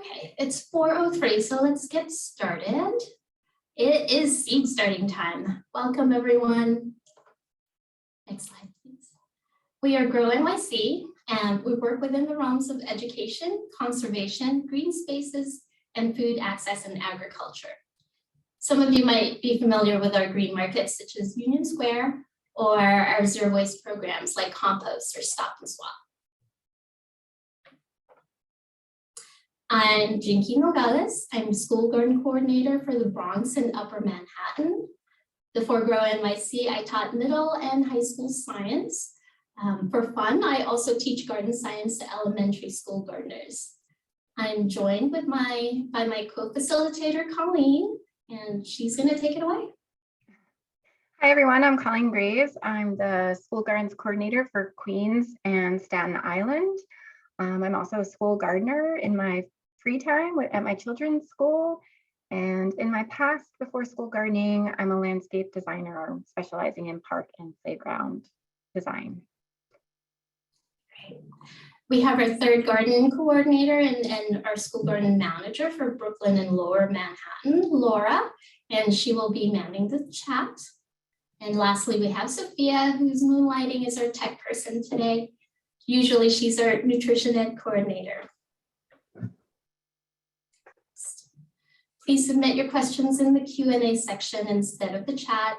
Okay, it's 4:03, so let's get started. It is seed starting time. Welcome, everyone. Next slide, please. We are Grow NYC, and we work within the realms of education, conservation, green spaces, and food access and agriculture. Some of you might be familiar with our green markets, such as Union Square, or our zero waste programs like Compost or Stop and Swap. I'm Jinky Nogales. I'm school garden coordinator for the Bronx and Upper Manhattan. Before Grow NYC, I taught middle and high school science. For fun, I also teach garden science to elementary school gardeners. I'm joined by my co-facilitator, Colleen, and she's gonna take it away. Hi everyone, I'm Colleen Graves. I'm the school gardens coordinator for Queens and Staten Island. I'm also a school gardener in my free time at my children's school. And in my past, before school gardening, I'm a landscape designer specializing in park and playground design. Great. We have our third garden coordinator and our school garden manager for Brooklyn and Lower Manhattan, Laura, and she will be manning the chat. And lastly, we have Sophia, who's moonlighting as our tech person today. Usually she's our nutrition ed coordinator. Please submit your questions in the Q&A section instead of the chat.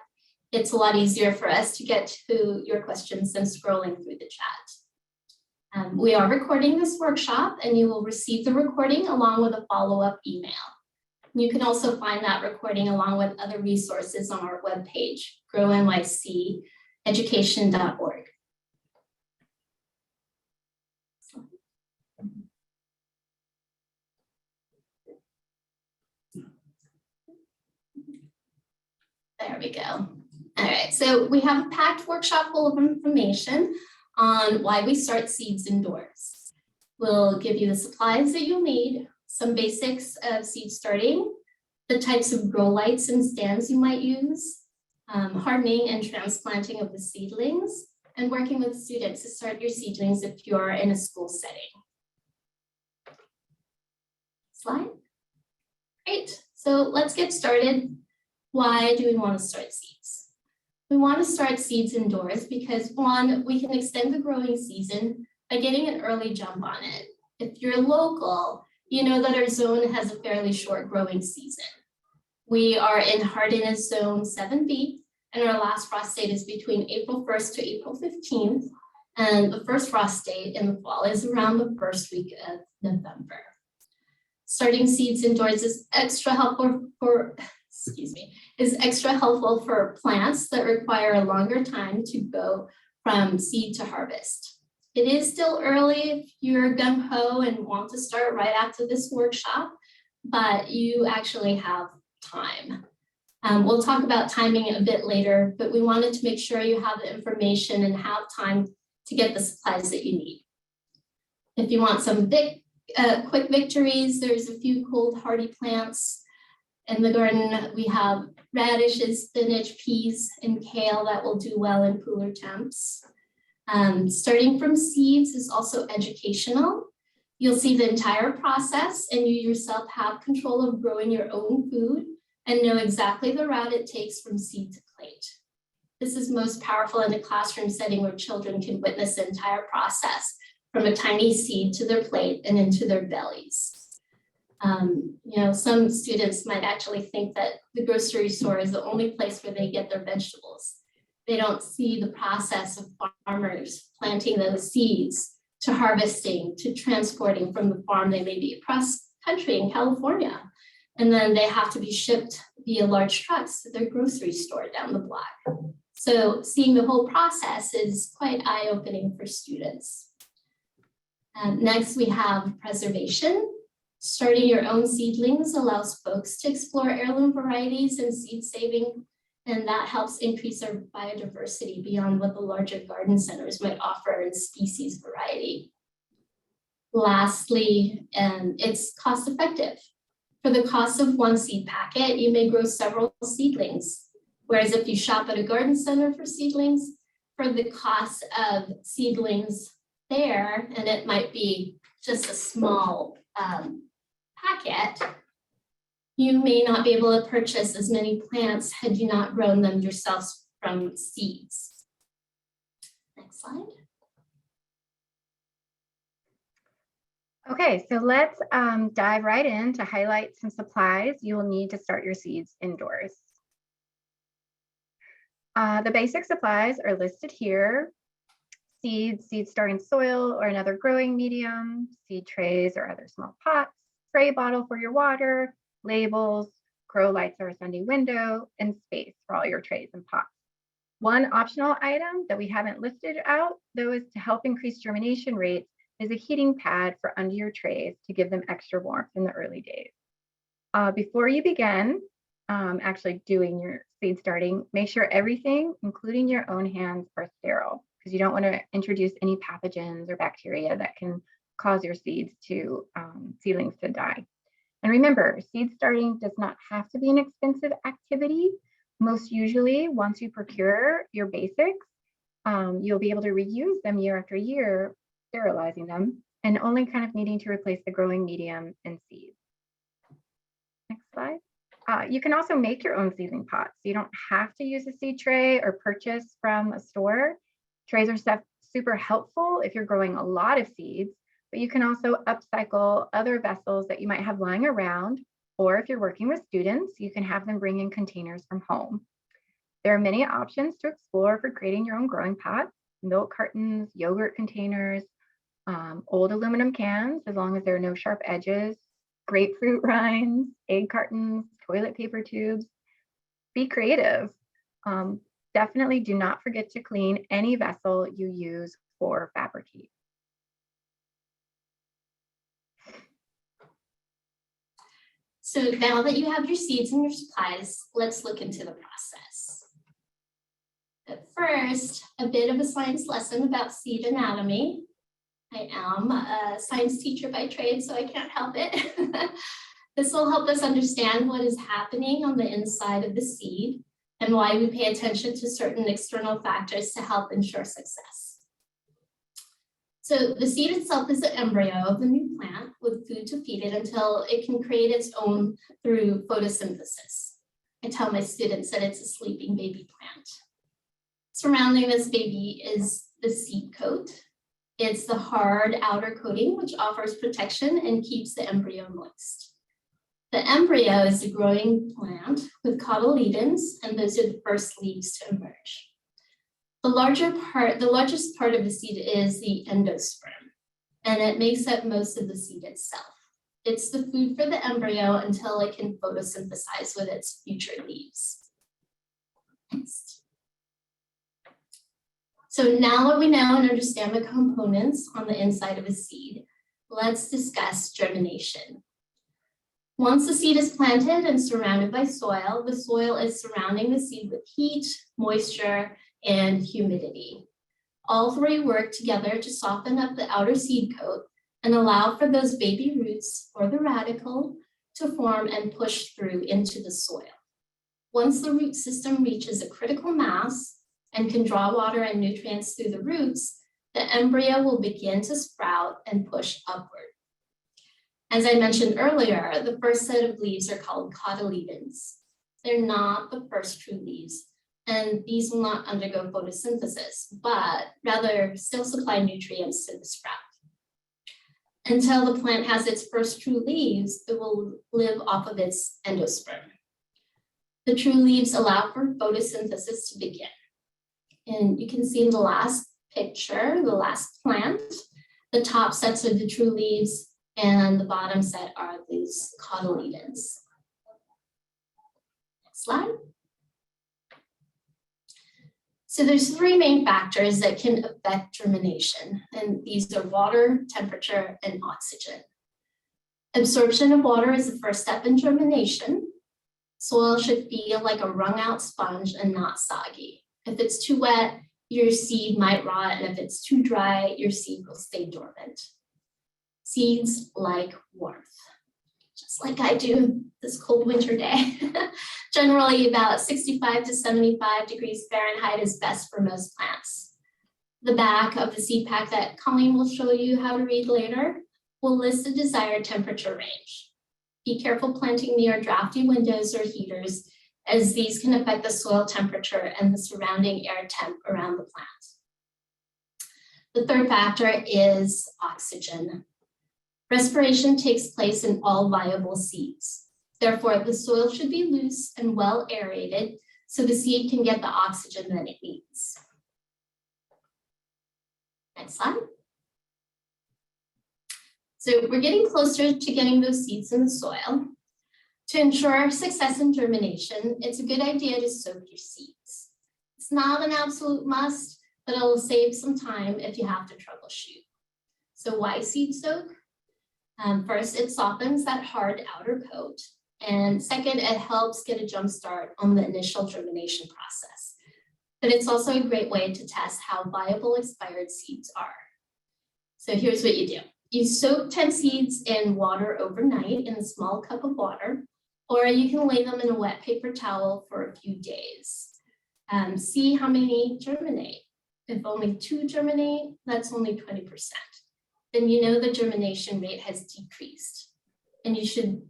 It's a lot easier for us to get to your questions than scrolling through the chat. We are recording this workshop and you will receive the recording along with a follow-up email. You can also find that recording along with other resources on our webpage, grownyceducation.org. There we go. All right, so we have a packed workshop full of information on why we start seeds indoors. We'll give you the supplies that you'll need, some basics of seed starting, the types of grow lights and stands you might use, hardening and transplanting of the seedlings, and working with students to start your seedlings if you're in a school setting. Slide. Great, so let's get started. Why do we want to start seeds? We want to start seeds indoors because one, we can extend the growing season by getting an early jump on it. If you're local, you know that our zone has a fairly short growing season. We are in hardiness zone 7B, and our last frost date is between April 1st to April 15th. And the first frost date in the fall is around the first week of November. Starting seeds indoors is extra helpful for plants that require a longer time to go from seed to harvest. It is still early if you're gung-ho and want to start right after this workshop, but you actually have time. We'll talk about timing a bit later, but we wanted to make sure you have the information and have time to get the supplies that you need. If you want some quick victories, there's a few cold hardy plants. In the garden, we have radishes, spinach, peas, and kale that will do well in cooler temps. Starting from seeds is also educational. You'll see the entire process and you yourself have control of growing your own food and know exactly the route it takes from seed to plate. This is most powerful in a classroom setting where children can witness the entire process from a tiny seed to their plate and into their bellies. Some students might actually think that the grocery store is the only place where they get their vegetables. They don't see the process of farmers planting those seeds to harvesting, to transporting from the farm. They may be across country in California, and then they have to be shipped via large trucks to their grocery store down the block. So seeing the whole process is quite eye-opening for students. Next, we have preservation. Starting your own seedlings allows folks to explore heirloom varieties and seed saving, and that helps increase our biodiversity beyond what the larger garden centers might offer in species variety. Lastly, it's cost effective. For the cost of one seed packet, you may grow several seedlings. Whereas if you shop at a garden center for seedlings, for the cost of seedlings there, and it might be just a small packet, you may not be able to purchase as many plants had you not grown them yourselves from seeds. Next slide. Okay, so let's dive right in to highlight some supplies you will need to start your seeds indoors. The basic supplies are listed here. Seeds, seed starting soil or another growing medium, seed trays or other small pots, spray bottle for your water, labels, grow lights or a Sunday window, and space for all your trays and pots. One optional item that we haven't listed out, though, is to help increase germination rates is a heating pad for under your trays to give them extra warmth in the early days. Before you begin actually doing your seed starting, make sure everything, including your own hands, are sterile, because you don't want to introduce any pathogens or bacteria that can cause your seedlings to die. And remember, seed starting does not have to be an expensive activity. Most usually, once you procure your basics, you'll be able to reuse them year after year, sterilizing them, and only kind of needing to replace the growing medium and seeds. Next slide. You can also make your own seedling pots. You don't have to use a seed tray or purchase from a store. Trays are super helpful if you're growing a lot of seeds, but you can also upcycle other vessels that you might have lying around, or if you're working with students, you can have them bring in containers from home. There are many options to explore for creating your own growing pots: milk cartons, yogurt containers, old aluminum cans, as long as there are no sharp edges, grapefruit rinds, egg cartons, toilet paper tubes. Be creative. Definitely do not forget to clean any vessel you use for fabricate. So now that you have your seeds and your supplies, let's look into the process. But first, a bit of a science lesson about seed anatomy. I am a science teacher by trade, so I can't help it. This will help us understand what is happening on the inside of the seed and why we pay attention to certain external factors to help ensure success. So the seed itself is the embryo of the new plant with food to feed it until it can create its own through photosynthesis. I tell my students that it's a sleeping baby plant. Surrounding this baby is the seed coat. It's the hard outer coating, which offers protection and keeps the embryo moist. The embryo is a growing plant with cotyledons, and those are the first leaves to emerge. The largest part of the seed is the endosperm, and it makes up most of the seed itself. It's the food for the embryo until it can photosynthesize with its future leaves. Next. So now that we know and understand the components on the inside of a seed, let's discuss germination. Once the seed is planted and surrounded by soil, the soil is surrounding the seed with heat, moisture, and humidity. All three work together to soften up the outer seed coat and allow for those baby roots or the radicle to form and push through into the soil. Once the root system reaches a critical mass and can draw water and nutrients through the roots, the embryo will begin to sprout and push upward. As I mentioned earlier, the first set of leaves are called cotyledons. They're not the first true leaves, and these will not undergo photosynthesis, but rather still supply nutrients to the sprout. Until the plant has its first true leaves, it will live off of its endosperm. The true leaves allow for photosynthesis to begin. And you can see in the last picture, the last plant, the top sets are the true leaves, and the bottom set are these cotyledons. Next slide. So there's three main factors that can affect germination, and these are water, temperature, and oxygen. Absorption of water is the first step in germination. Soil should feel like a wrung out sponge and not soggy. If it's too wet, your seed might rot, and if it's too dry, your seed will stay dormant. Seeds like warmth, just like I do this cold winter day. Generally, about 65 to 75 degrees Fahrenheit is best for most plants. The back of the seed pack that Colleen will show you how to read later will list the desired temperature range. Be careful planting near drafty windows or heaters, as these can affect the soil temperature and the surrounding air temp around the plant. The third factor is oxygen. Respiration takes place in all viable seeds. Therefore, the soil should be loose and well aerated so the seed can get the oxygen that it needs. Next slide. So we're getting closer to getting those seeds in the soil. To ensure success in germination, it's a good idea to soak your seeds. It's not an absolute must, but it'll save some time if you have to troubleshoot. So why seed soak? First, it softens that hard outer coat. And second, it helps get a jump start on the initial germination process. But it's also a great way to test how viable expired seeds are. So here's what you do. You soak 10 seeds in water overnight in a small cup of water, or you can lay them in a wet paper towel for a few days. See how many germinate. If only 2 germinate, that's only 20%. Then you know the germination rate has decreased. And you should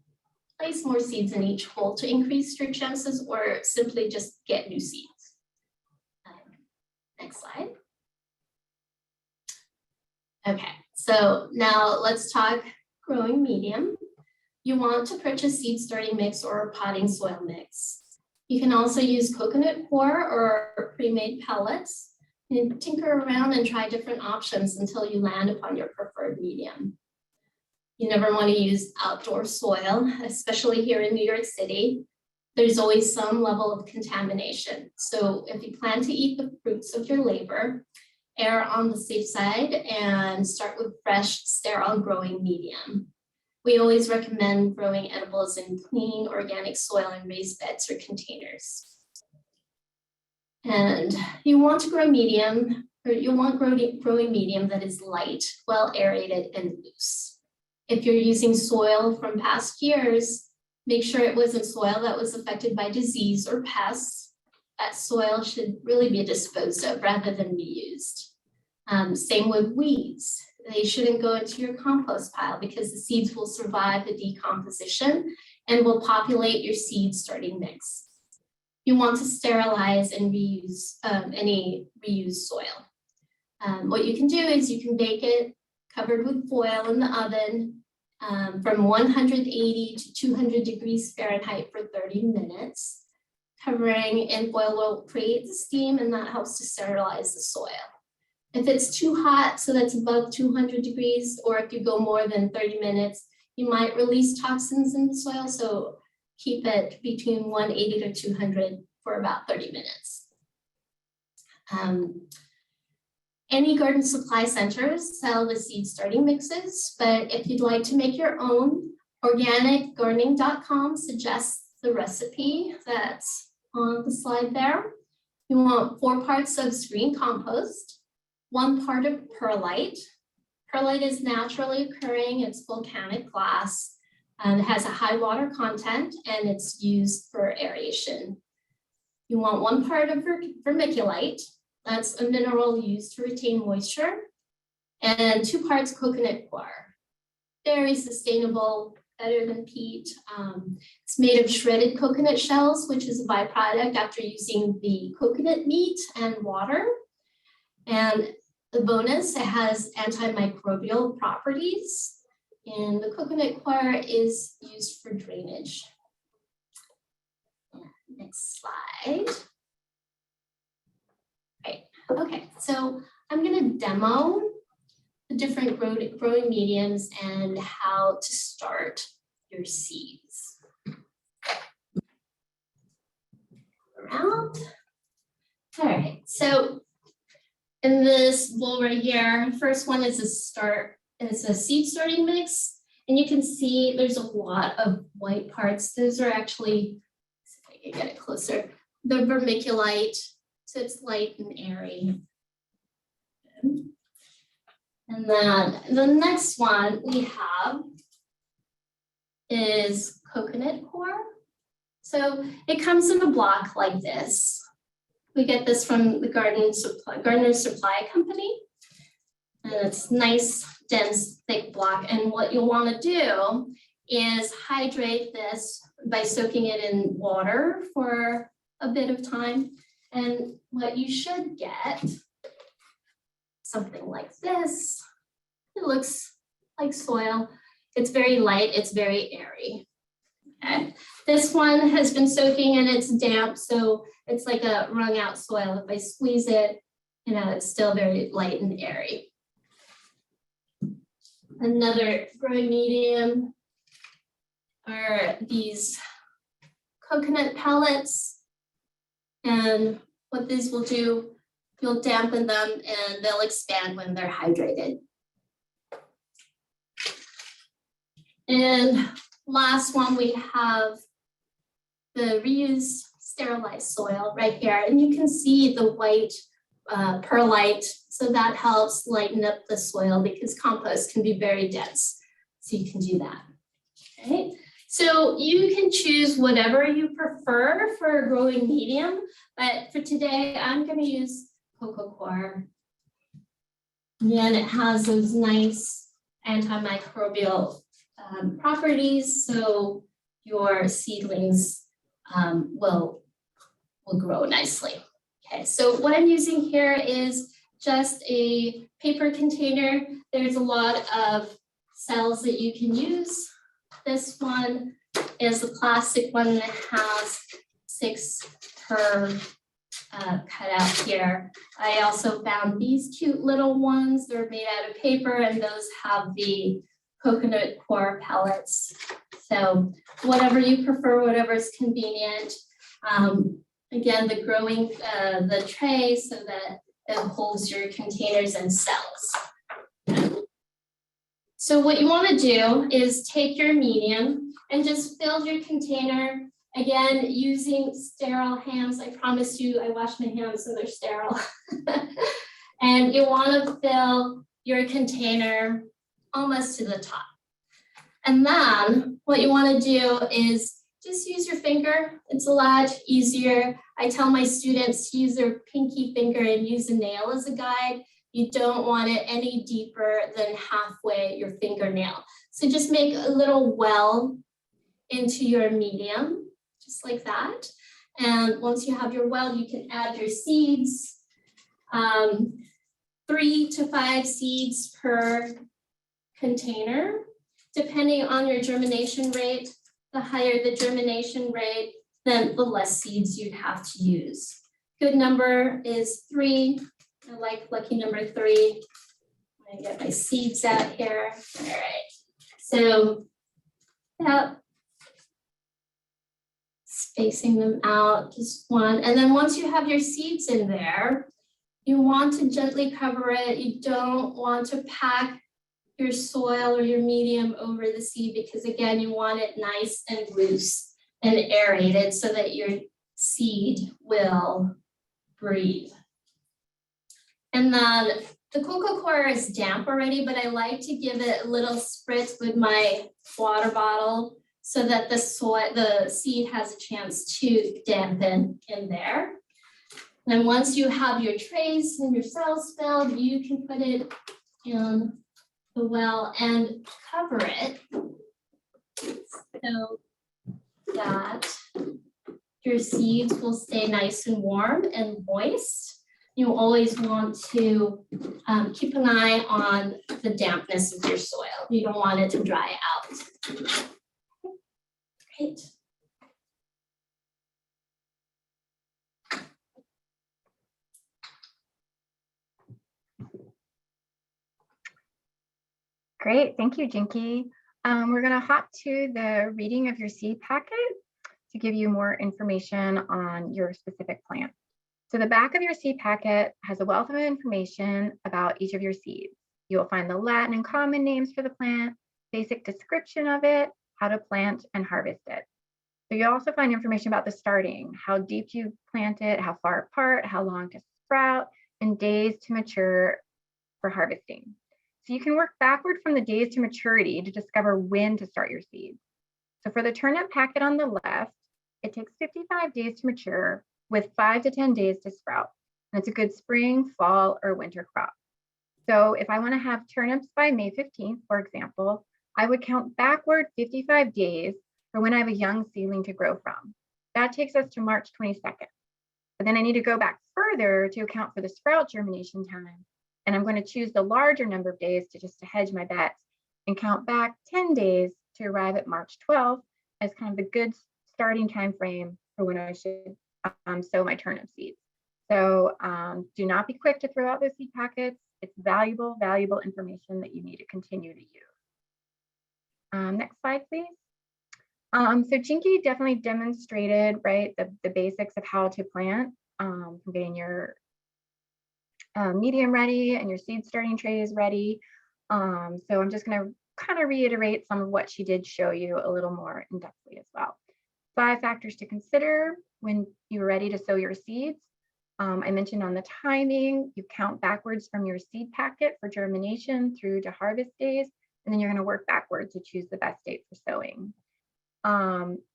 place more seeds in each hole to increase your chances, or simply just get new seeds. Next slide. Okay, so now let's talk growing medium. You want to purchase seed starting mix or potting soil mix. You can also use coconut coir or pre-made pellets, and tinker around and try different options until you land upon your preferred medium. You never want to use outdoor soil, especially here in New York City. There's always some level of contamination. So if you plan to eat the fruits of your labor, err on the safe side and start with fresh, sterile growing medium. We always recommend growing edibles in clean, organic soil in raised beds or containers. And you want to grow medium, or you want growing medium that is light, well aerated, and loose. If you're using soil from past years, make sure it wasn't soil that was affected by disease or pests. That soil should really be disposed of rather than be used. Same with weeds. They shouldn't go into your compost pile because the seeds will survive the decomposition and will populate your seed starting mix. You want to sterilize and reuse any reused soil. What you can do is you can bake it covered with foil in the oven from 180 to 200 degrees Fahrenheit for 30 minutes. Covering in foil will create the steam, and that helps to sterilize the soil. If it's too hot, so that's above 200 degrees, or if you go more than 30 minutes, you might release toxins in the soil. So keep it between 180 to 200 for about 30 minutes. Any garden supply centers sell the seed starting mixes, but if you'd like to make your own, organicgardening.com suggests the recipe that's on the slide there. You want 4 parts of screen compost, 1 part of perlite. Perlite is naturally occurring, it's volcanic glass, and it has a high water content, and it's used for aeration. You want 1 part of vermiculite. That's a mineral used to retain moisture, and 2 parts coconut coir. Very sustainable, better than peat. It's made of shredded coconut shells, which is a byproduct after using the coconut meat and water. And the bonus, it has antimicrobial properties, and the coconut coir is used for drainage. Next slide. Right. Okay, so I'm going to demo the different growing mediums and how to start your seeds. Around. All right, so in this bowl right here, first one is a seed starting mix, and you can see there's a lot of white parts. Those are actually, if I can get it closer, the vermiculite. So it's light and airy. And then the next one we have is coconut coir. So it comes in a block like this. We get this from the Gardener's Supply Company. And it's nice, dense, thick block. And what you'll want to do is hydrate this by soaking it in water for a bit of time. And what you should get, something like this. It looks like soil. It's very light, it's very airy. Okay. This one has been soaking and it's damp, so it's like a wrung out soil. If I squeeze it, it's still very light and airy. Another growing medium are these coconut pellets. And what these will do, you'll dampen them and they'll expand when they're hydrated. And last one, we have the reused sterilized soil right here. And you can see the white perlite. So that helps lighten up the soil because compost can be very dense. So you can do that. Okay. So you can choose whatever you prefer for a growing medium, but for today, I'm going to use Coco Coir. Again, it has those nice antimicrobial properties, so your seedlings will grow nicely. Okay, so what I'm using here is just a paper container. There's a lot of cells that you can use. This one is a plastic one that has 6 per cutout here. I also found these cute little ones. They're made out of paper and those have the coconut coir pellets. So whatever you prefer, whatever is convenient. Again, the growing the tray so that it holds your containers and cells. So what you want to do is take your medium and just fill your container, again, using sterile hands. I promise you, I wash my hands so they're sterile. And you want to fill your container almost to the top. And then what you want to do is just use your finger. It's a lot easier. I tell my students to use their pinky finger and use a nail as a guide. You don't want it any deeper than halfway your fingernail. So just make a little well into your medium, just like that. And once you have your well, you can add your seeds, 3 to 5 seeds per container, depending on your germination rate. The higher the germination rate, then the less seeds you'd have to use. Good number is 3. I like lucky number 3. I get my seeds out here. All right. So, yeah, spacing them out, just one. And then once you have your seeds in there, you want to gently cover it. You don't want to pack your soil or your medium over the seed because again, you want it nice and loose and aerated so that your seed will breathe. And then the Coco Coir is damp already, but I like to give it a little spritz with my water bottle so that the seed has a chance to dampen in there. And once you have your trays and your cells filled, you can put it in the well and cover it so that your seeds will stay nice and warm and moist. You always want to keep an eye on the dampness of your soil. You don't want it to dry out. Great. Great, thank you, Jinky. We're gonna hop to the reading of your seed packet to give you more information on your specific plant. So the back of your seed packet has a wealth of information about each of your seeds. You'll find the Latin and common names for the plant, basic description of it, how to plant and harvest it. So you'll also find information about the starting, how deep you plant it, how far apart, how long to sprout, and days to mature for harvesting. So you can work backward from the days to maturity to discover when to start your seeds. So for the turnip packet on the left, it takes 55 days to mature with 5 to 10 days to sprout. And it's a good spring, fall, or winter crop. So if I want to have turnips by May 15th, for example, I would count backward 55 days for when I have a young seedling to grow from. That takes us to March 22nd. But then I need to go back further to account for the sprout germination time. And I'm going to choose the larger number of days to hedge my bets and count back 10 days to arrive at March 12th as kind of the good starting time frame for when I should sow my turnip seeds. So do not be quick to throw out those seed packets. It's valuable information that you need to continue to use. Next slide, please. So Jinky definitely demonstrated, right, the basics of how to plant, from getting your medium ready and your seed starting trays ready. So I'm just going to kind of reiterate some of what she did show you a little more in depthly as well. 5 factors to consider when you're ready to sow your seeds. I mentioned on the timing, you count backwards from your seed packet for germination through to harvest days, and then you're going to work backwards to choose the best date for sowing.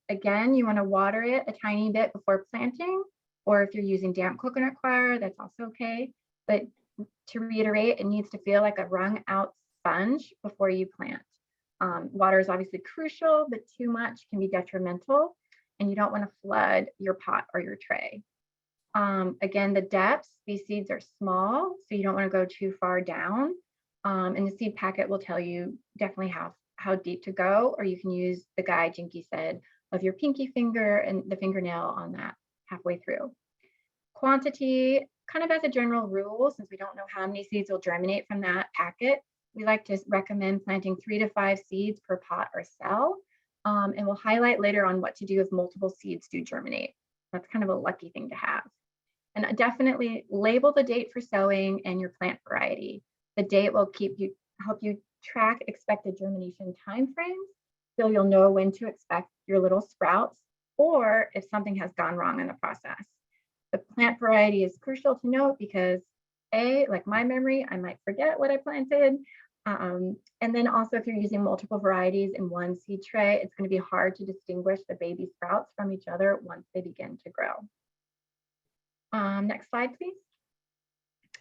Again, you want to water it a tiny bit before planting, or if you're using damp coconut coir, that's also okay. But to reiterate, it needs to feel like a wrung out sponge before you plant. Water is obviously crucial, but too much can be detrimental, and you don't want to flood your pot or your tray. Again, the depths, these seeds are small, so you don't want to go too far down. And the seed packet will tell you definitely how deep to go, or you can use the guide Jinky said of your pinky finger and the fingernail on that halfway through. Quantity, kind of as a general rule, since we don't know how many seeds will germinate from that packet, we like to recommend planting 3 to 5 seeds per pot or cell. And we'll highlight later on what to do if multiple seeds do germinate. That's kind of a lucky thing to have. And definitely label the date for sowing and your plant variety. The date will help you track expected germination timeframes, so you'll know when to expect your little sprouts or if something has gone wrong in the process. The plant variety is crucial to note because like my memory, I might forget what I planted. And then also if you're using multiple varieties in one seed tray, it's going to be hard to distinguish the baby sprouts from each other once they begin to grow. Next slide, please.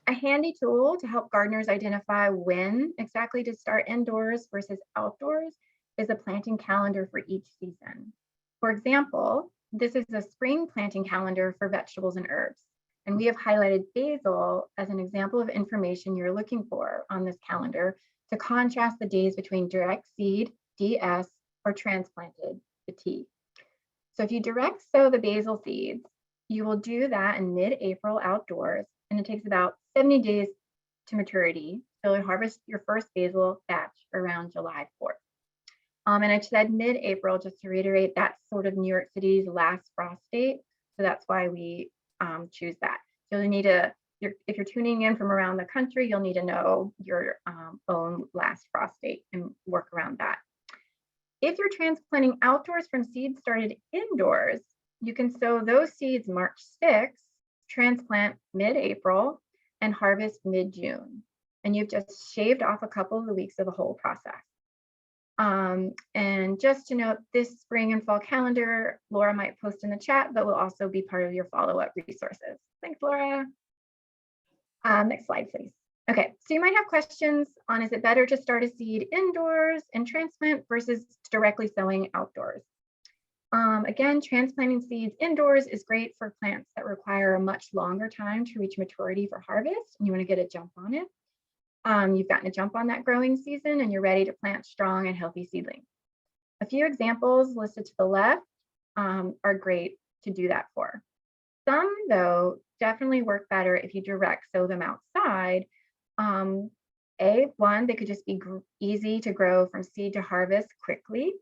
A handy tool to help gardeners identify when exactly to start indoors versus outdoors is a planting calendar for each season. For example, this is a spring planting calendar for vegetables and herbs. And we have highlighted basil as an example of information you're looking for on this calendar to contrast the days between direct seed, DS, or transplanted, the T. So if you direct sow the basil seeds, you will do that in mid-April outdoors, and it takes about 70 days to maturity. So you'll harvest your first basil batch around July 4th. And I said mid-April, just to reiterate, that's sort of New York City's last frost date. So that's why we choose that. So you need to, if you're tuning in from around the country, you'll need to know your own last frost date and work around that. If you're transplanting outdoors from seeds started indoors, you can sow those seeds March 6th, transplant mid-April, and harvest mid-June. And you've just shaved off a couple of the weeks of the whole process. And just to note, this spring and fall calendar, Laura might post in the chat, but will also be part of your follow-up resources. Thanks, Laura. Next slide, please. Okay, so you might have questions on, is it better to start a seed indoors and transplant versus directly sowing outdoors? Again, transplanting seeds indoors is great for plants that require a much longer time to reach maturity for harvest, and you want to get a jump on it. You've gotten a jump on that growing season and you're ready to plant strong and healthy seedlings. A few examples listed to the left are great to do that for. Some, though, definitely work better if you direct sow them outside. One, they could just be easy to grow from seed to harvest quickly,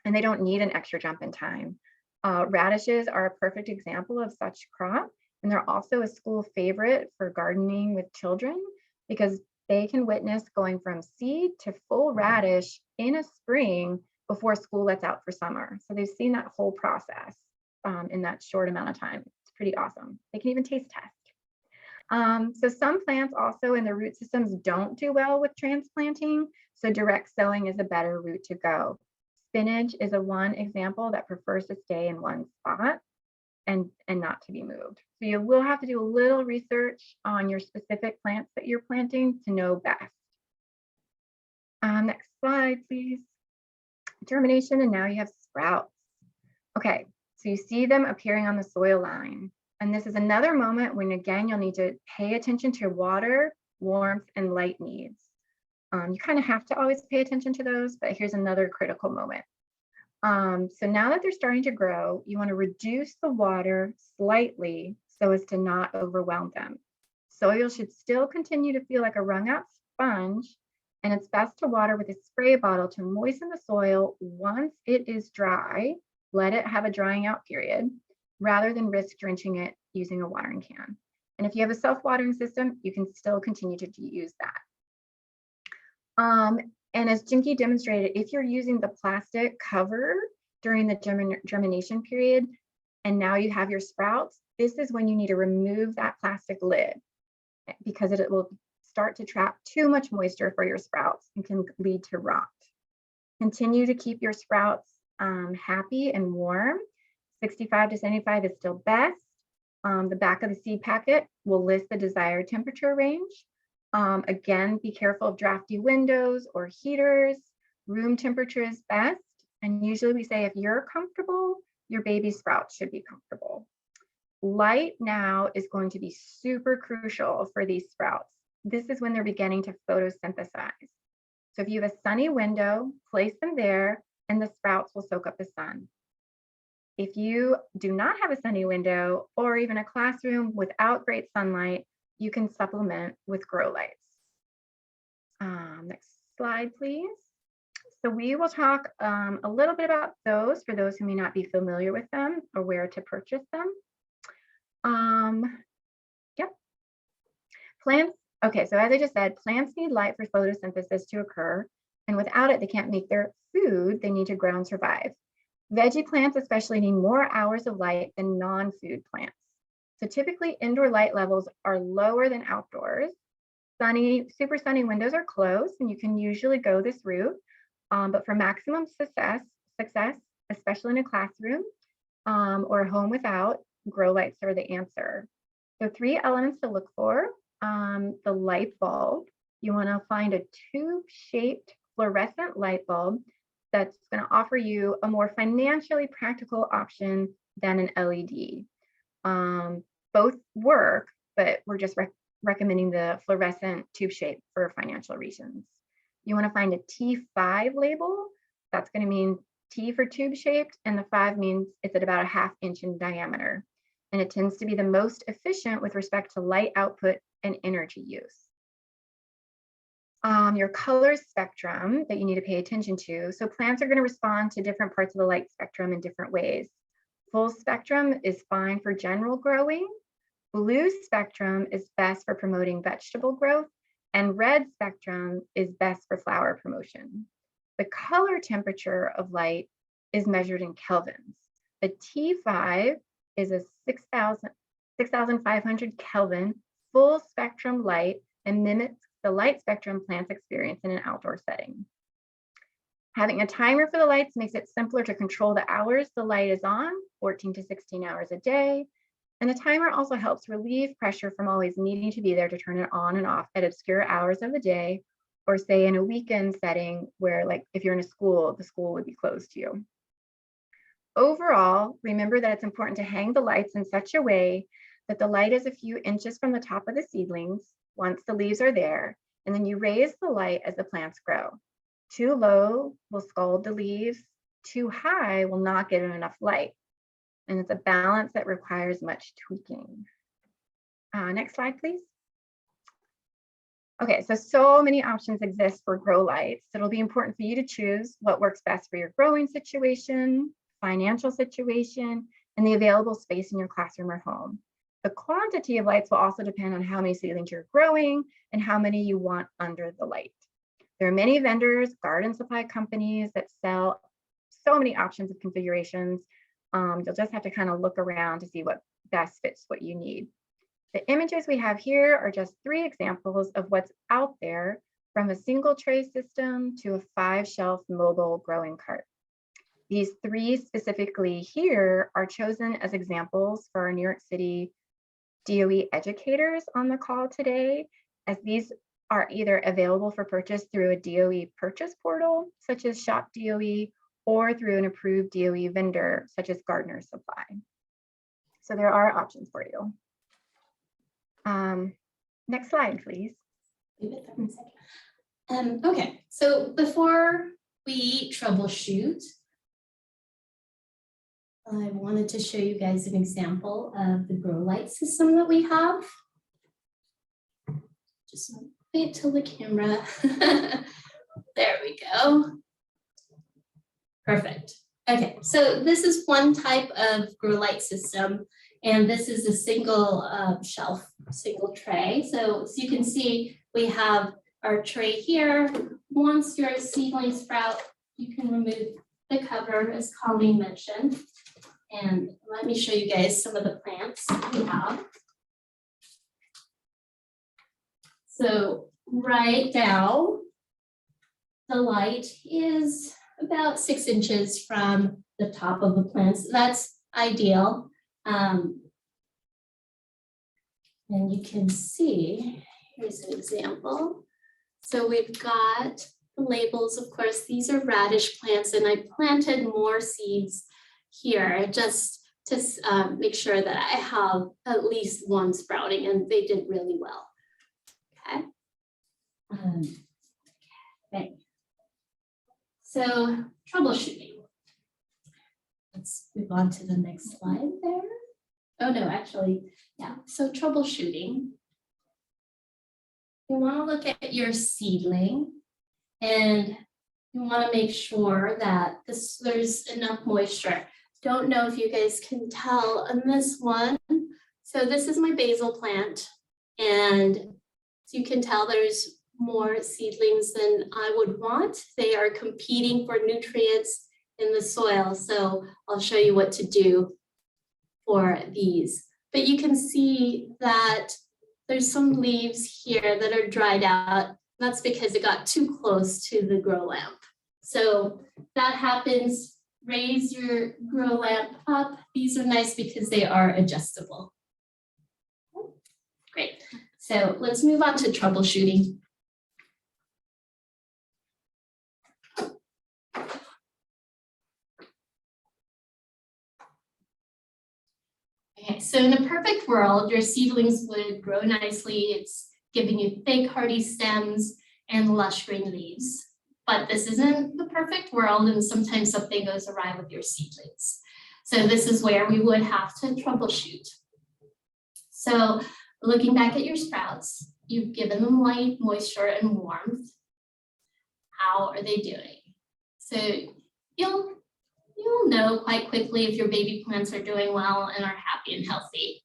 and they don't need an extra jump in time. Radishes are a perfect example of such crop, and they're also a school favorite for gardening with children because they can witness going from seed to full radish in a spring before school lets out for summer. So they've seen that whole process in that short amount of time. It's pretty awesome. They can even taste test. So some plants also in their root systems don't do well with transplanting, so direct sowing is a better route to go. Spinach is one example that prefers to stay in one spot and not to be moved. So you will have to do a little research on your specific plants that you're planting to know best. Next slide, please. Germination, and now you have sprouts. Okay, so you see them appearing on the soil line. And this is another moment when, again, you'll need to pay attention to your water, warmth, and light needs. You kind of have to always pay attention to those, but here's another critical moment. So now that they're starting to grow, you want to reduce the water slightly so as to not overwhelm them. Soil should still continue to feel like a wrung out sponge, and it's best to water with a spray bottle to moisten the soil once it is dry. Let it have a drying out period rather than risk drenching it using a watering can. And if you have a self-watering system, you can still continue to use that. And as Jinky demonstrated, if you're using the plastic cover during the germination period, and now you have your sprouts, this is when you need to remove that plastic lid because it will start to trap too much moisture for your sprouts and can lead to rot. Continue to keep your sprouts happy and warm. 65 to 75 is still best. The back of the seed packet will list the desired temperature range. Again, be careful of drafty windows or heaters. Room temperature is best. And usually we say if you're comfortable, your baby sprouts should be comfortable. Light now is going to be super crucial for these sprouts. This is when they're beginning to photosynthesize. So if you have a sunny window, place them there and the sprouts will soak up the sun. If you do not have a sunny window or even a classroom without great sunlight, you can supplement with grow lights. Next slide, please. So we will talk a little bit about those for those who may not be familiar with them or where to purchase them. Yep. Plants. Okay, so as I just said, plants need light for photosynthesis to occur, and without it, they can't make their food they need to grow and survive. Veggie plants especially need more hours of light than non-food plants. So typically indoor light levels are lower than outdoors. Super sunny windows are closed, and you can usually go this route. But for maximum success, especially in a classroom or a home without, grow lights are the answer. So 3 elements to look for. The light bulb. You want to find a tube-shaped fluorescent light bulb that's going to offer you a more financially practical option than an LED. Both work, but we're just recommending the fluorescent tube shape for financial reasons. You want to find a T5 label. That's going to mean T for tube shaped, and the 5 means it's at about a 1/2 inch in diameter. And it tends to be the most efficient with respect to light output and energy use. Your color spectrum that you need to pay attention to. So plants are going to respond to different parts of the light spectrum in different ways. Full spectrum is fine for general growing. Blue spectrum is best for promoting vegetable growth, and red spectrum is best for flower promotion. The color temperature of light is measured in kelvins. The T5 is a 6,500 Kelvin full spectrum light and mimics the light spectrum plants experience in an outdoor setting. Having a timer for the lights makes it simpler to control the hours the light is on, 14 to 16 hours a day. And the timer also helps relieve pressure from always needing to be there to turn it on and off at obscure hours of the day, or say in a weekend setting where, like if you're in a school, the school would be closed to you. Overall, remember that it's important to hang the lights in such a way that the light is a few inches from the top of the seedlings once the leaves are there, and then you raise the light as the plants grow. Too low will scald the leaves, too high will not give them enough light. And it's a balance that requires much tweaking. Next slide, please. Okay, so many options exist for grow lights. It'll be important for you to choose what works best for your growing situation, financial situation, and the available space in your classroom or home. The quantity of lights will also depend on how many seedlings you're growing and how many you want under the light. There are many vendors, garden supply companies that sell so many options of configurations. You'll just have to kind of look around to see what best fits what you need. The images we have here are just 3 examples of what's out there, from a single tray system to a 5-shelf mobile growing cart. These 3 specifically here are chosen as examples for our New York City DOE educators on the call today, as these are either available for purchase through a DOE purchase portal, such as Shop DOE, or through an approved DOE vendor, such as Gardener Supply. So there are options for you. Next slide, please. Leave it there for a second. Okay, so before we troubleshoot, I wanted to show you guys an example of the grow light system that we have. Just wait till the camera. There we go. Perfect. Okay, so this is one type of grow light system, and this is a single shelf, single tray. So as you can see, we have our tray here. Once your seedling sprout, you can remove the cover, as Colleen mentioned. And let me show you guys some of the plants we have. So right now, the light is about 6 inches from the top of the plants. That's ideal. And you can see, here's an example. So we've got the labels, of course, these are radish plants, and I planted more seeds here just to make sure that I have at least one sprouting, and they did really well. Okay. Okay. So troubleshooting. Let's move on to the next slide there. Oh no, actually, yeah. So troubleshooting. You want to look at your seedling, and you want to make sure that there's enough moisture. Don't know if you guys can tell on this one. So this is my basil plant, and as you can tell, there's more seedlings than I would want. They are competing for nutrients in the soil. So I'll show you what to do for these. But you can see that there's some leaves here that are dried out. That's because it got too close to the grow lamp. So that happens. Raise your grow lamp up. These are nice because they are adjustable. Great. So let's move on to troubleshooting. Okay, so in a perfect world, your seedlings would grow nicely. It's giving you thick, hardy stems and lush green leaves. But this isn't the perfect world, and sometimes something goes awry with your seedlings. So this is where we would have to troubleshoot. So looking back at your sprouts, you've given them light, moisture, and warmth. How are they doing? So you'll know quite quickly if your baby plants are doing well and are happy and healthy.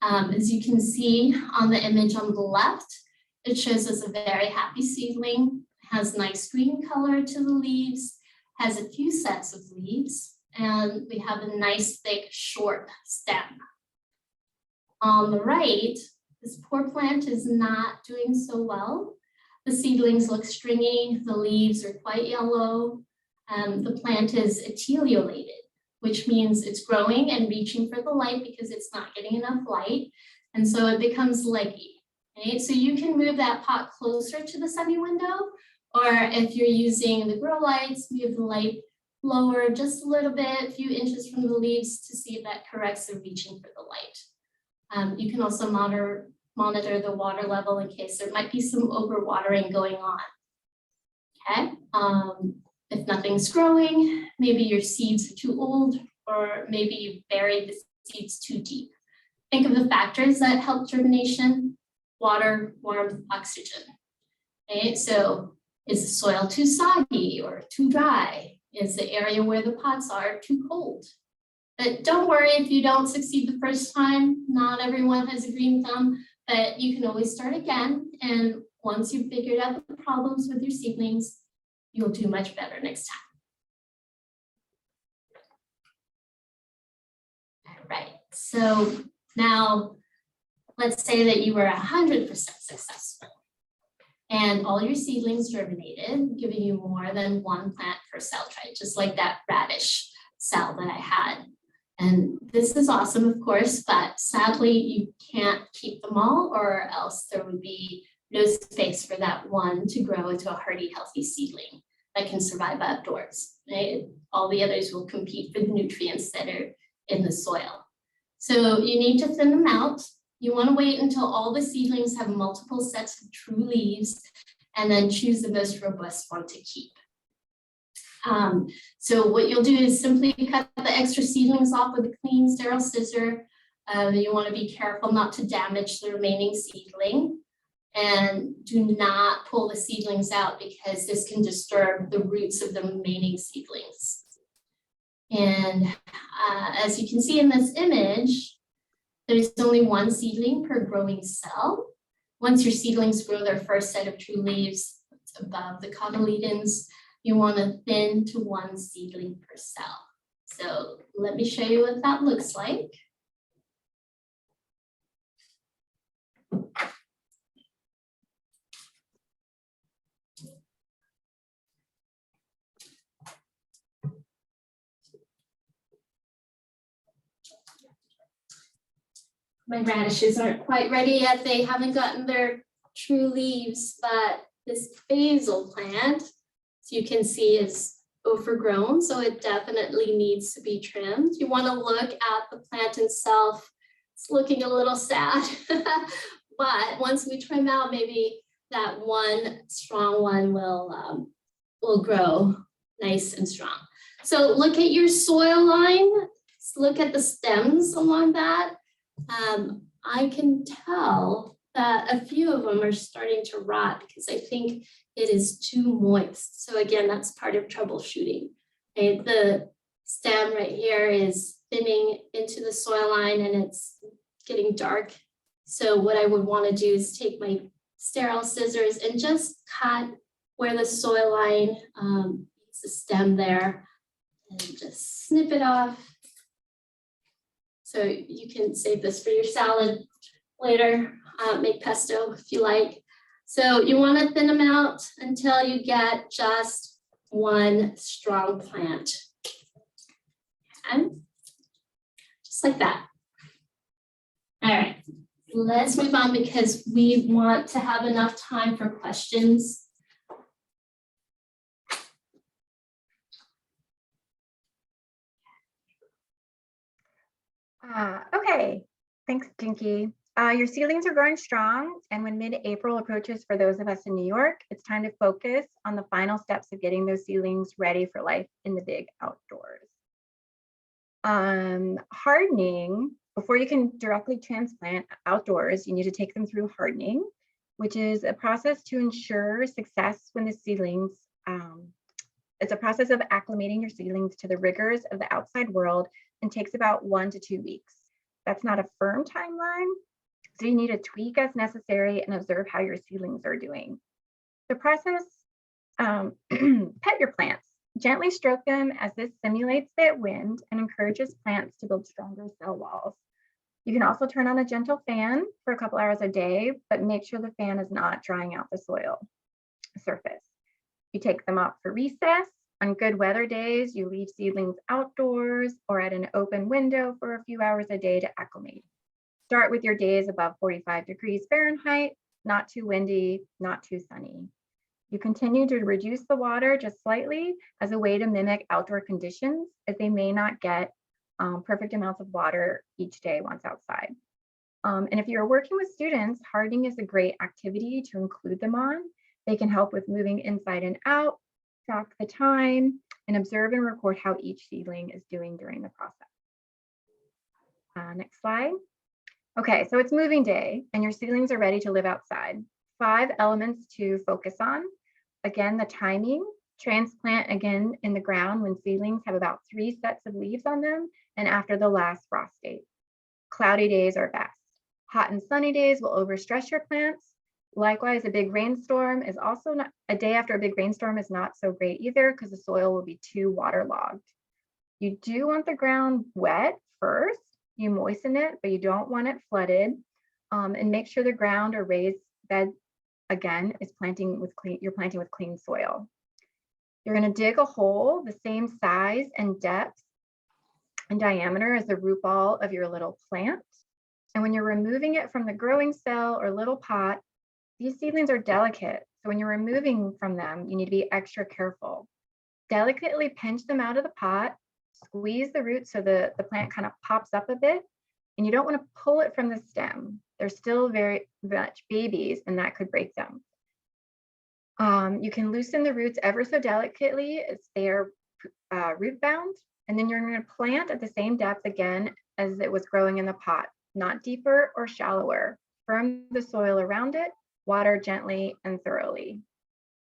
As you can see on the image on the left, it shows us a very happy seedling, has nice green color to the leaves, has a few sets of leaves, and we have a nice thick short stem. On the right, this poor plant is not doing so well. The seedlings look stringy, the leaves are quite yellow. The plant is etiolated, which means it's growing and reaching for the light because it's not getting enough light. And so it becomes leggy, right? So you can move that pot closer to the sunny window, or if you're using the grow lights, move the light lower just a little bit, a few inches from the leaves to see if that corrects the reaching for the light. You can also monitor the water level in case there might be some overwatering going on. Okay. If nothing's growing, maybe your seeds are too old, or maybe you buried the seeds too deep. Think of the factors that help germination: water, warmth, oxygen. Okay, so is the soil too soggy or too dry? Is the area where the pots are too cold? But don't worry if you don't succeed the first time. Not everyone has a green thumb, but you can always start again. And once you've figured out the problems with your seedlings, you'll do much better next time. All right, so now let's say that you were 100% successful and all your seedlings germinated, giving you more than one plant per cell tray, just like that radish cell that I had. And this is awesome, of course, but sadly you can't keep them all, or else there would be no space for that one to grow into a hardy, healthy seedling that can survive outdoors, right? All the others will compete for the nutrients that are in the soil. So you need to thin them out. You want to wait until all the seedlings have multiple sets of true leaves and then choose the most robust one to keep. So what you'll do is simply cut the extra seedlings off with a clean, sterile scissor. You want to be careful not to damage the remaining seedling, and do not pull the seedlings out because this can disturb the roots of the remaining seedlings. And as you can see in this image, there's only one seedling per growing cell. Once your seedlings grow their first set of true leaves above the cotyledons, you want to thin to one seedling per cell. So let me show you what that looks like. My radishes aren't quite ready yet. They haven't gotten their true leaves, but this basil plant, as you can see, is overgrown, so it definitely needs to be trimmed. You want to look at the plant itself. It's looking a little sad, but once we trim out, maybe that one strong one will grow nice and strong. So look at your soil line. Let's look at the stems along that. I can tell that a few of them are starting to rot because I think it is too moist. So again, that's part of troubleshooting. Okay, the stem right here is thinning into the soil line and it's getting dark. So what I would want to do is take my sterile scissors and just cut where the soil line is the stem there, and just snip it off. So you can save this for your salad later, make pesto if you like. So you want to thin them out until you get just one strong plant. And just like that. All right, let's move on because we want to have enough time for questions. Okay, thanks, Dinky. Your seedlings are growing strong, and when mid-April approaches for those of us in New York, it's time to focus on the final steps of getting those seedlings ready for life in the big outdoors. Hardening, before you can directly transplant outdoors, you need to take them through hardening, which is a process to ensure success when the seedlings, it's a process of acclimating your seedlings to the rigors of the outside world and takes about 1 to 2 weeks. That's not a firm timeline, so you need to tweak as necessary and observe how your seedlings are doing. The process, pet your plants. Gently stroke them as this simulates the wind and encourages plants to build stronger cell walls. You can also turn on a gentle fan for a couple hours a day, but make sure the fan is not drying out the soil surface. You take them out for recess. On good weather days, you leave seedlings outdoors or at an open window for a few hours a day to acclimate. Start with your days above 45 degrees Fahrenheit, not too windy, not too sunny. You continue to reduce the water just slightly as a way to mimic outdoor conditions, as they may not get perfect amounts of water each day once outside. And if you're working with students, hardening is a great activity to include them on. They can help with moving inside and out, track the time, and observe and record how each seedling is doing during the process. Next slide. Okay, so it's moving day and your seedlings are ready to live outside. 5 elements to focus on. Again, the timing. Transplant again in the ground when seedlings have about 3 sets of leaves on them and after the last frost date. Cloudy days are best. Hot and sunny days will overstress your plants. Likewise, a big rainstorm is also not, a day after a big rainstorm is not so great either because the soil will be too waterlogged. You do want the ground wet first. You moisten it, but you don't want it flooded. And make sure the ground or raised bed, again, is you're planting with clean soil. You're going to dig a hole the same size and depth and diameter as the root ball of your little plant. And when you're removing it from the growing cell or little pot, These seedlings are delicate, so when you're removing from them, you need to be extra careful. Delicately pinch them out of the pot, squeeze the roots so the plant kind of pops up a bit, and you don't want to pull it from the stem. They're still very much babies, and that could break them. You can loosen the roots ever so delicately as they are root bound, and then you're going to plant at the same depth again as it was growing in the pot, not deeper or shallower. Firm the soil around it, water gently and thoroughly.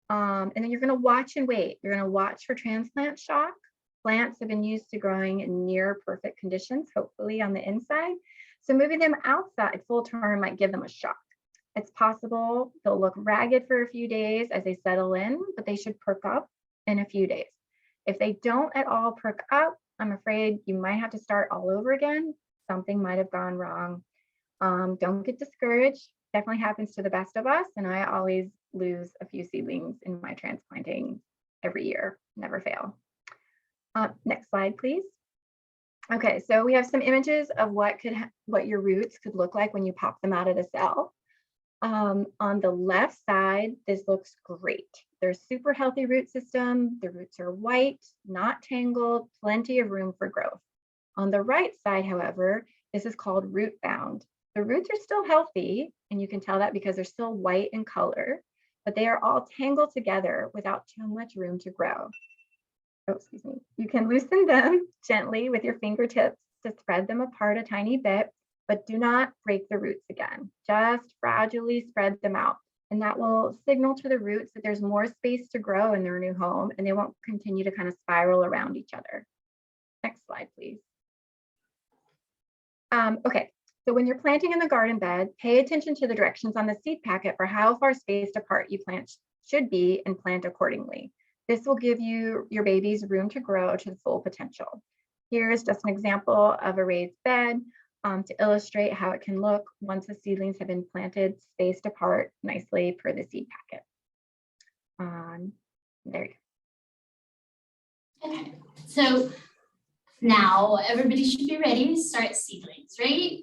And then you're going to watch and wait. You're going to watch for transplant shock. Plants have been used to growing in near perfect conditions, hopefully on the inside. So moving them outside full term might give them a shock. It's possible they'll look ragged for a few days as they settle in, but they should perk up in a few days. If they don't at all perk up, I'm afraid you might have to start all over again. Something might have gone wrong. Don't get discouraged. Definitely happens to the best of us. And I always lose a few seedlings in my transplanting every year, never fail. Next slide, please. Okay, so we have some images of what your roots could look like when you pop them out of the cell. On the left side, this looks great. There's super healthy root system. The roots are white, not tangled, plenty of room for growth. On the right side, however, this is called root bound. The roots are still healthy, and you can tell that because they're still white in color, but they are all tangled together without too much room to grow. Oh, excuse me. You can loosen them gently with your fingertips to spread them apart a tiny bit, but do not break the roots again. Just gradually spread them out. And that will signal to the roots that there's more space to grow in their new home, and they won't continue to kind of spiral around each other. Next slide, please. Okay, so when you're planting in the garden bed, pay attention to the directions on the seed packet for how far spaced apart you plant should be and plant accordingly. This will give you your babies room to grow to the full potential. Here's just an example of a raised bed to illustrate how it can look once the seedlings have been planted, spaced apart nicely per the seed packet. There you go. Okay, so now everybody should be ready to start seedlings, right?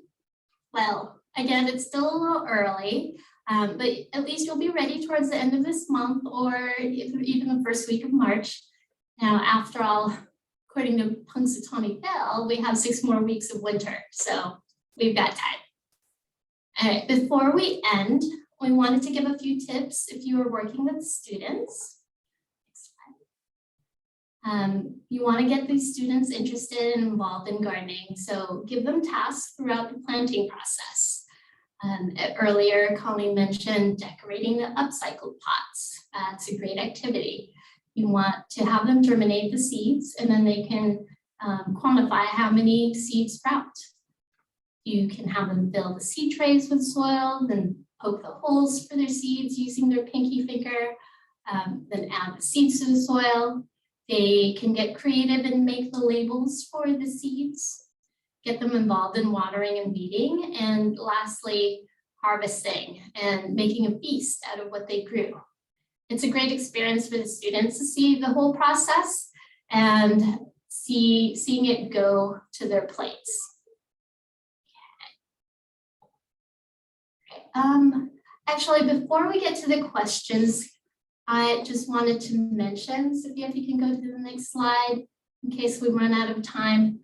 Well, again, it's still a little early, but at least you'll be ready towards the end of this month or even the first week of March. Now, after all, according to Punxsutawney Phil, we have 6 more weeks of winter, so we've got time. All right, before we end, we wanted to give a few tips if you are working with students. You want to get these students interested and involved in gardening, so give them tasks throughout the planting process. Earlier, Colleen mentioned decorating the upcycled pots. It's a great activity. You want to have them germinate the seeds, and then they can quantify how many seeds sprout. You can have them fill the seed trays with soil, then poke the holes for their seeds using their pinky finger, then add the seeds to the soil. They can get creative and make the labels for the seeds, get them involved in watering and weeding, and lastly, harvesting and making a feast out of what they grew. It's a great experience for the students to see the whole process and seeing it go to their plates. Okay. Actually, before we get to the questions, I just wanted to mention, Sophia, if you can go to the next slide, in case we run out of time.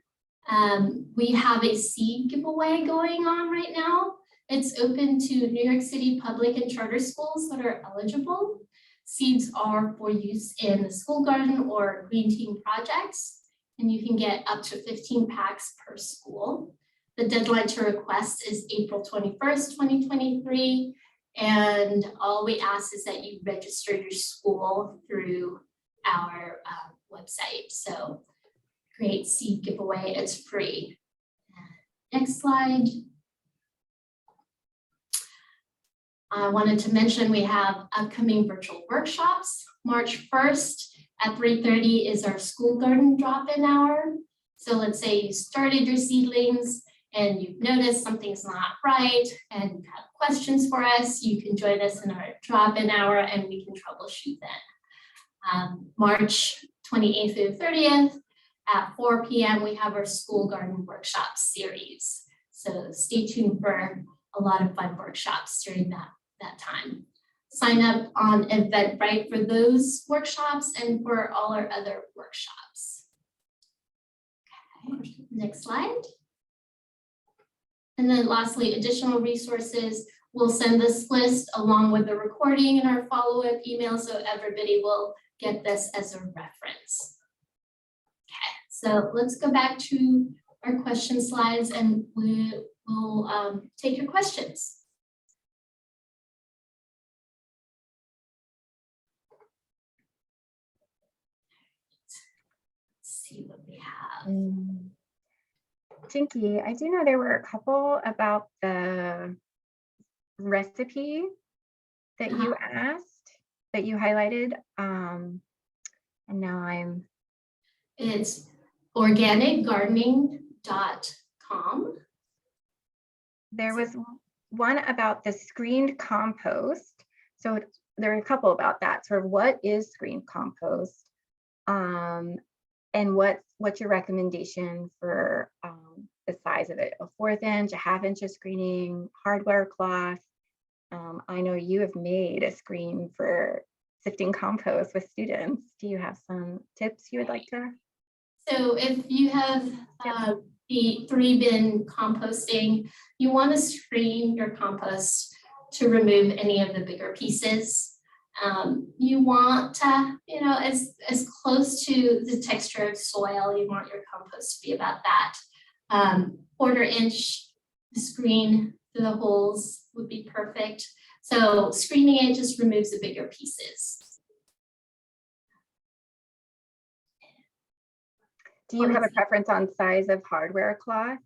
We have a seed giveaway going on right now. It's open to New York City public and charter schools that are eligible. Seeds are for use in the school garden or green team projects, and you can get up to 15 packs per school. The deadline to request is April 21st, 2023. And all we ask is that you register your school through our website. So great seed giveaway, it's free. Next slide. I wanted to mention we have upcoming virtual workshops. March 1st at 3:30 is our school garden drop-in hour. So let's say you started your seedlings and you've noticed something's not right and you have questions for us, you can join us in our drop-in hour and we can troubleshoot then. March 28th through 30th at 4 p.m. we have our school garden workshop series. So stay tuned for a lot of fun workshops during that time. sign up on Eventbrite for those workshops and for all our other workshops. Okay, next slide. And then lastly, additional resources. We'll send this list along with the recording in our follow-up email so everybody will get this as a reference. Okay, so let's go back to our question slides and we will take your questions. Let's see what we have. Jinky, I do know there were a couple about the recipe that you asked, that you highlighted. And now it's organicgardening.com. There was one about the screened compost. So there are a couple about that. Sort of what is screened compost? And what's your recommendation for the size of it? A 1/4 inch, a 1/2 inch of screening, hardware cloth. I know you have made a screen for sifting compost with students. Do you have some tips you would like to? So if you have the 3-bin composting, you want to screen your compost to remove any of the bigger pieces. You want to, as close to the texture of soil, you want your compost to be about that. 1/4 inch screen through the holes would be perfect. So screening it just removes the bigger pieces. Do you have a preference on size of hardware cloth?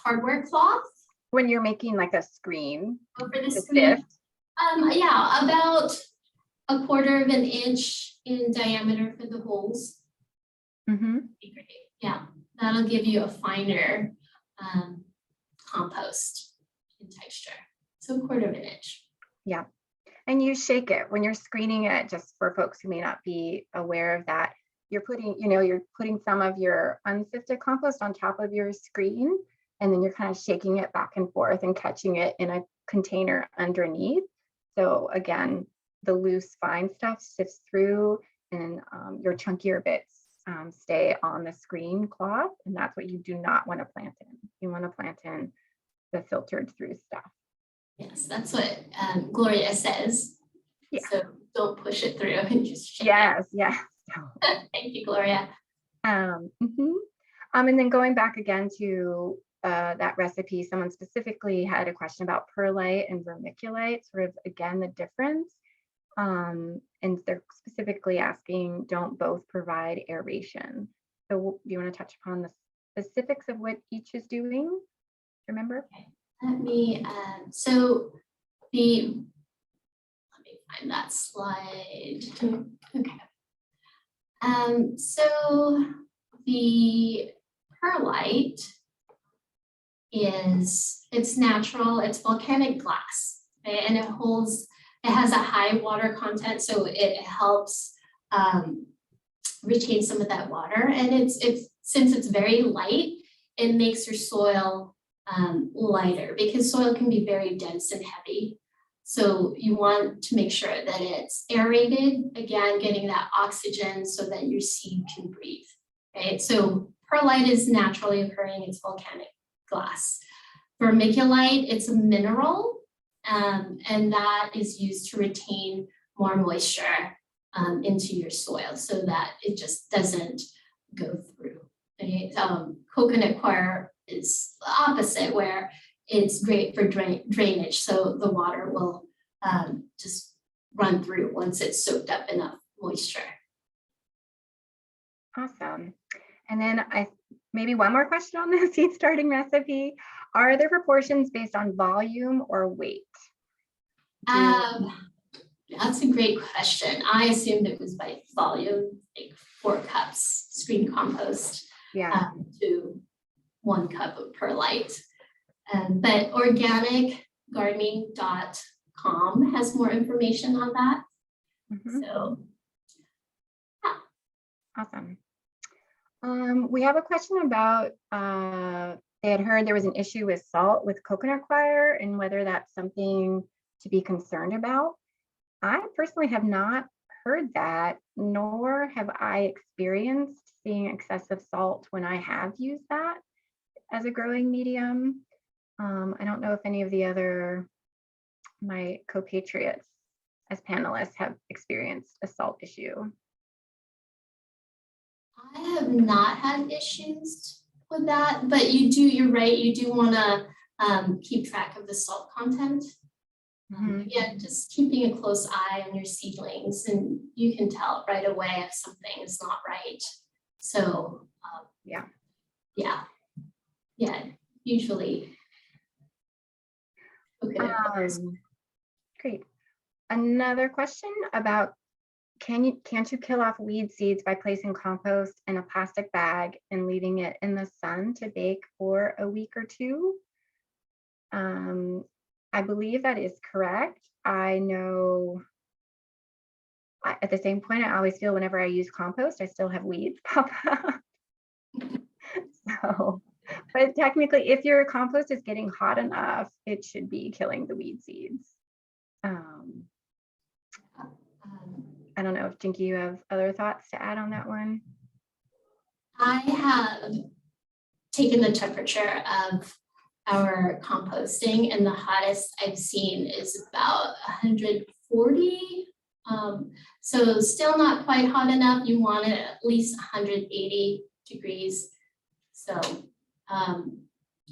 Hardware cloth? When you're making like a screen. For the screen? Yeah, about 1/4 inch in diameter for the holes. Yeah, that'll give you a finer compost in texture. So 1/4 inch. Yeah, and you shake it when you're screening it, just for folks who may not be aware of that. You're putting some of your unsifted compost on top of your screen, and then you're kind of shaking it back and forth and catching it in a container underneath. So again, the loose fine stuff sifts through and your chunkier bits stay on the screen cloth, and that's what you do not want to plant in. You want to plant in the filtered through stuff. Yes, that's what Gloria says. Yeah. So don't push it through and just shake it. Yes. Thank you, Gloria. And then going back again to that recipe, someone specifically had a question about perlite and vermiculite, sort of again the difference. And they're specifically asking, don't both provide aeration? So do you want to touch upon the specifics of what each is doing? Remember? Okay. Let me find that slide. Okay. So the perlite it's natural, it's volcanic glass, okay? And it has a high water content, so it helps retain some of that water. And since it's very light, it makes your soil lighter, because soil can be very dense and heavy. So you want to make sure that it's aerated, again, getting that oxygen so that your seed can breathe, right? So perlite is naturally occurring, it's volcanic glass. Vermiculite, it's a mineral, and that is used to retain more moisture into your soil so that it just doesn't go through. Okay? Coconut coir is the opposite, where it's great for drainage, so the water will just run through once it's soaked up enough moisture. Awesome. And then maybe one more question on the seed starting recipe. Are there proportions based on volume or weight? That's a great question. I assumed it was by volume, like 4 cups screen compost to 1 cup of perlite. But organicgardening.com has more information on that. So, yeah. Awesome. We have a question about, they had heard there was an issue with salt with coconut coir and whether that's something to be concerned about. I personally have not heard that, nor have I experienced seeing excessive salt when I have used that as a growing medium. I don't know if any of the other, my compatriots as panelists have experienced a salt issue. I have not had issues with that, but you're right, you do want to keep track of the salt content. Yeah, just keeping a close eye on your seedlings, and you can tell right away if something is not right. So Yeah. Usually. Okay. Great. Another question about can't you kill off weed seeds by placing compost in a plastic bag and leaving it in the sun to bake for a week or two? I believe that is correct. I know at the same point, I always feel whenever I use compost, I still have weeds pop up. So, but technically, if your compost is getting hot enough, it should be killing the weed seeds. I don't know if Jinky, you have other thoughts to add on that one? I have taken the temperature of our composting, and the hottest I've seen is about 140. So still not quite hot enough. You want it at least 180 degrees. So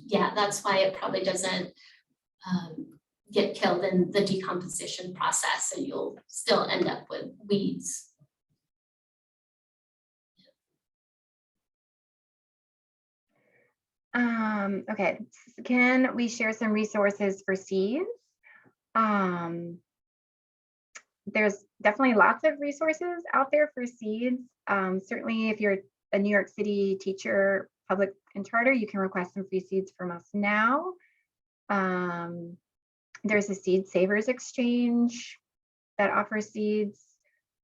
yeah, that's why it probably doesn't get killed in the decomposition process, and you'll still end up with weeds. Okay, can we share some resources for seeds? There's definitely lots of resources out there for seeds. Certainly if you're a New York City teacher, public and charter, you can request some free seeds from us now. There's a Seed Savers Exchange that offers seeds.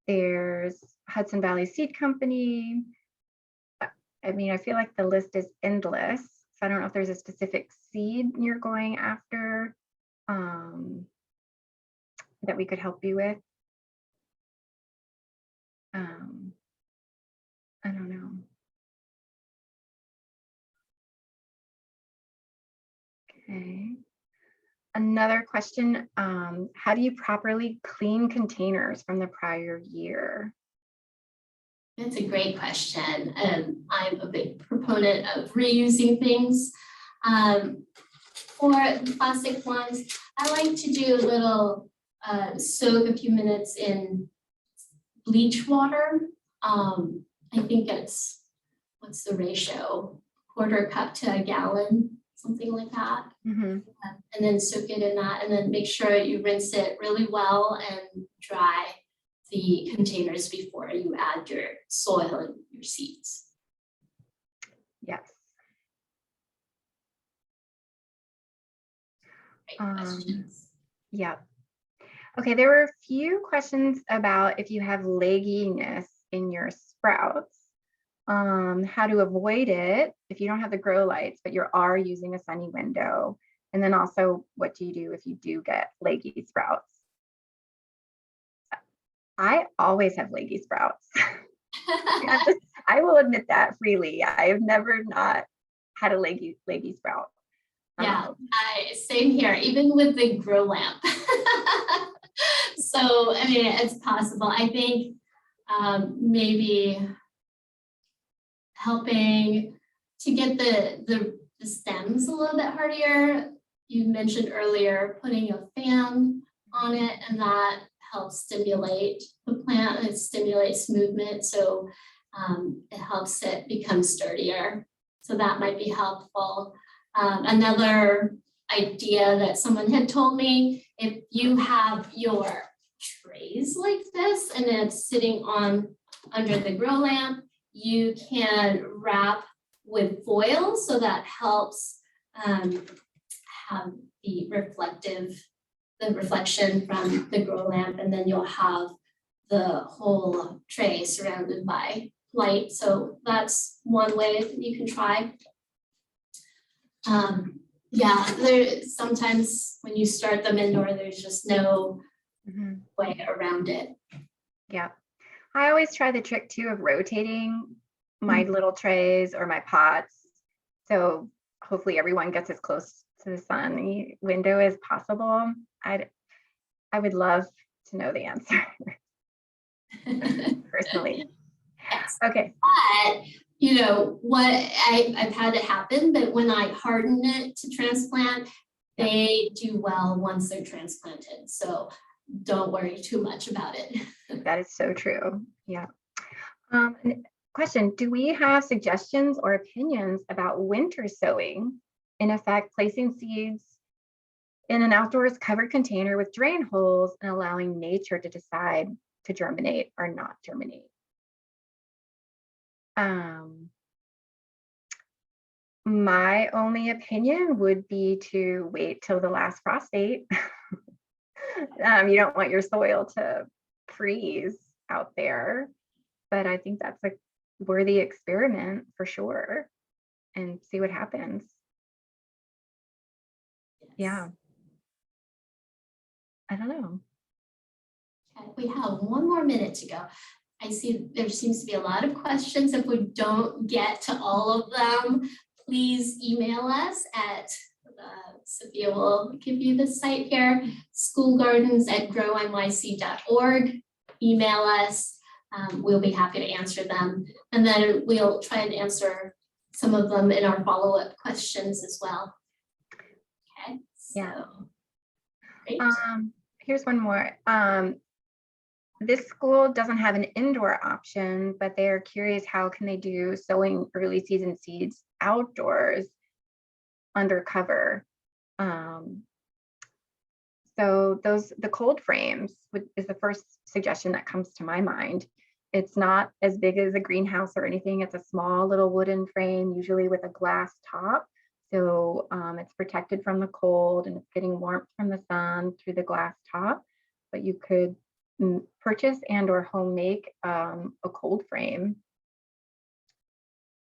There's Hudson Valley Seed Company. I mean, I feel like the list is endless. So I don't know if there's a specific seed you're going after that we could help you with. I don't know. Okay. Another question, how do you properly clean containers from the prior year? That's a great question. I'm a big proponent of reusing things. For the plastic ones, I like to do a little soak a few minutes in bleach water. I think it's, what's the ratio? Quarter cup to a gallon, something like that. Mm-hmm. And then soak it in that, and then make sure you rinse it really well and dry the containers before you add your soil and your seeds. Yes. Great questions. Yeah. Okay, there were a few questions about if you have legginess in your sprouts, how to avoid it if you don't have the grow lights, but you are using a sunny window. And then also, what do you do if you do get leggy sprouts? I always have leggy sprouts. I will admit that freely. I have never not had a leggy sprout. Yeah, same here, even with the grow lamp. So, I mean, it's possible. I think maybe helping to get the stems a little bit hardier. You mentioned earlier putting a fan on it, and that helps stimulate the plant, and it stimulates movement. So it helps it become sturdier. So that might be helpful. Another idea that someone had told me, if you have your trays like this and it's sitting on under the grow lamp, you can wrap with foil, so that helps have the reflection from the grow lamp, and then you'll have the whole tray surrounded by light. So that's one way that you can try. Yeah, there sometimes when you start them indoor, there's just no Mhm. way around it. Yeah. I always try the trick too of rotating my little trays or my pots. So hopefully everyone gets as close to the sun window as possible. I would love to know the answer personally. Yes. Okay. But, you know, what I've had it happen, but when I harden it to transplant, they do well once they're transplanted. So don't worry too much about it. That is so true. Yeah. And question, do we have suggestions or opinions about winter sowing? In effect, placing seeds in an outdoors covered container with drain holes and allowing nature to decide to germinate or not germinate. My only opinion would be to wait till the last frost date. You don't want your soil to freeze out there, but I think that's a worthy experiment for sure and see what happens. Yeah, I don't know. Okay, we have 1 more minute to go. I see there seems to be a lot of questions. If we don't get to all of them, please email us at, Sophia will give you the site here, schoolgardens@grownyc.org. Email us. We'll be happy to answer them. And then we'll try and answer some of them in our follow-up questions as well. Okay, so. Yeah. Great. Here's one more. This school doesn't have an indoor option, but they are curious how can they do sowing early season seeds outdoors under cover. So the cold frames is the first suggestion that comes to my mind. It's not as big as a greenhouse or anything. It's a small little wooden frame, usually with a glass top. So it's protected from the cold and it's getting warmth from the sun through the glass top. But you could purchase and or home make a cold frame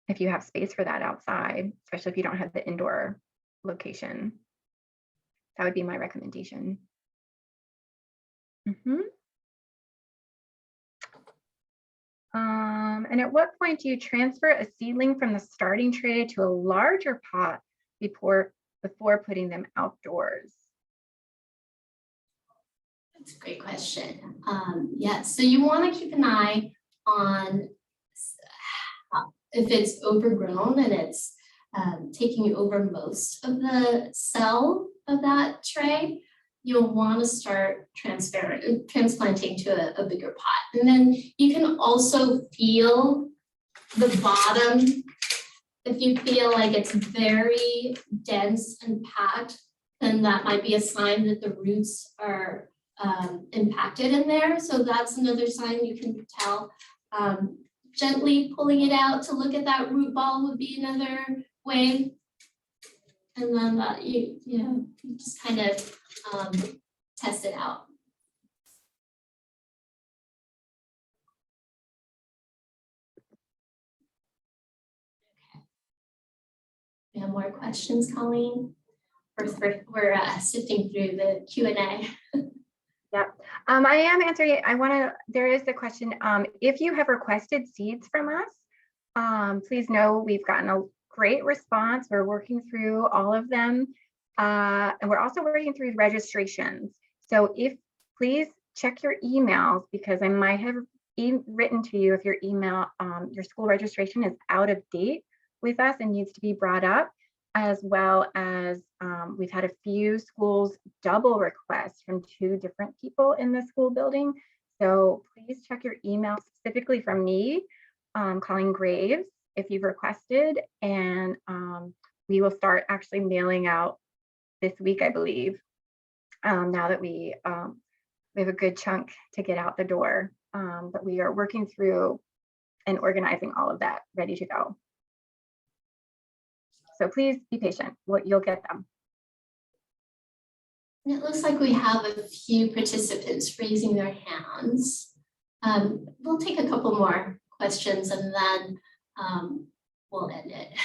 if you have space for that outside, especially if you don't have the indoor location. That would be my recommendation. And at what point do you transfer a seedling from the starting tray to a larger pot before putting them outdoors? That's a great question. Yes, so you want to keep an eye on if it's overgrown and it's taking over most of the cell of that tray, you'll want to start transplanting to a bigger pot. And then you can also feel the bottom. If you feel like it's very dense and packed, then that might be a sign that the roots are impacted in there. So that's another sign you can tell. Gently pulling it out to look at that root ball would be another way. And then you just kind of test it out. Okay. We have more questions, Colleen? We're sifting through the Q&A. Yeah, I am answering it. There is the question, if you have requested seeds from us, please know we've gotten a great response. We're working through all of them. And we're also working through registrations. So please check your emails because I might have written to you if your email, your school registration is out of date with us and needs to be brought up, as well as we've had a few schools double requests from 2 different people in the school building. So please check your email specifically from me, Colleen Graves, if you've requested, and we will start actually mailing out this week, I believe, now that we have a good chunk to get out the door, but we are working through and organizing all of that, ready to go. So please be patient, you'll get them. And it looks like we have a few participants raising their hands. We'll take a couple more questions and then we'll end it.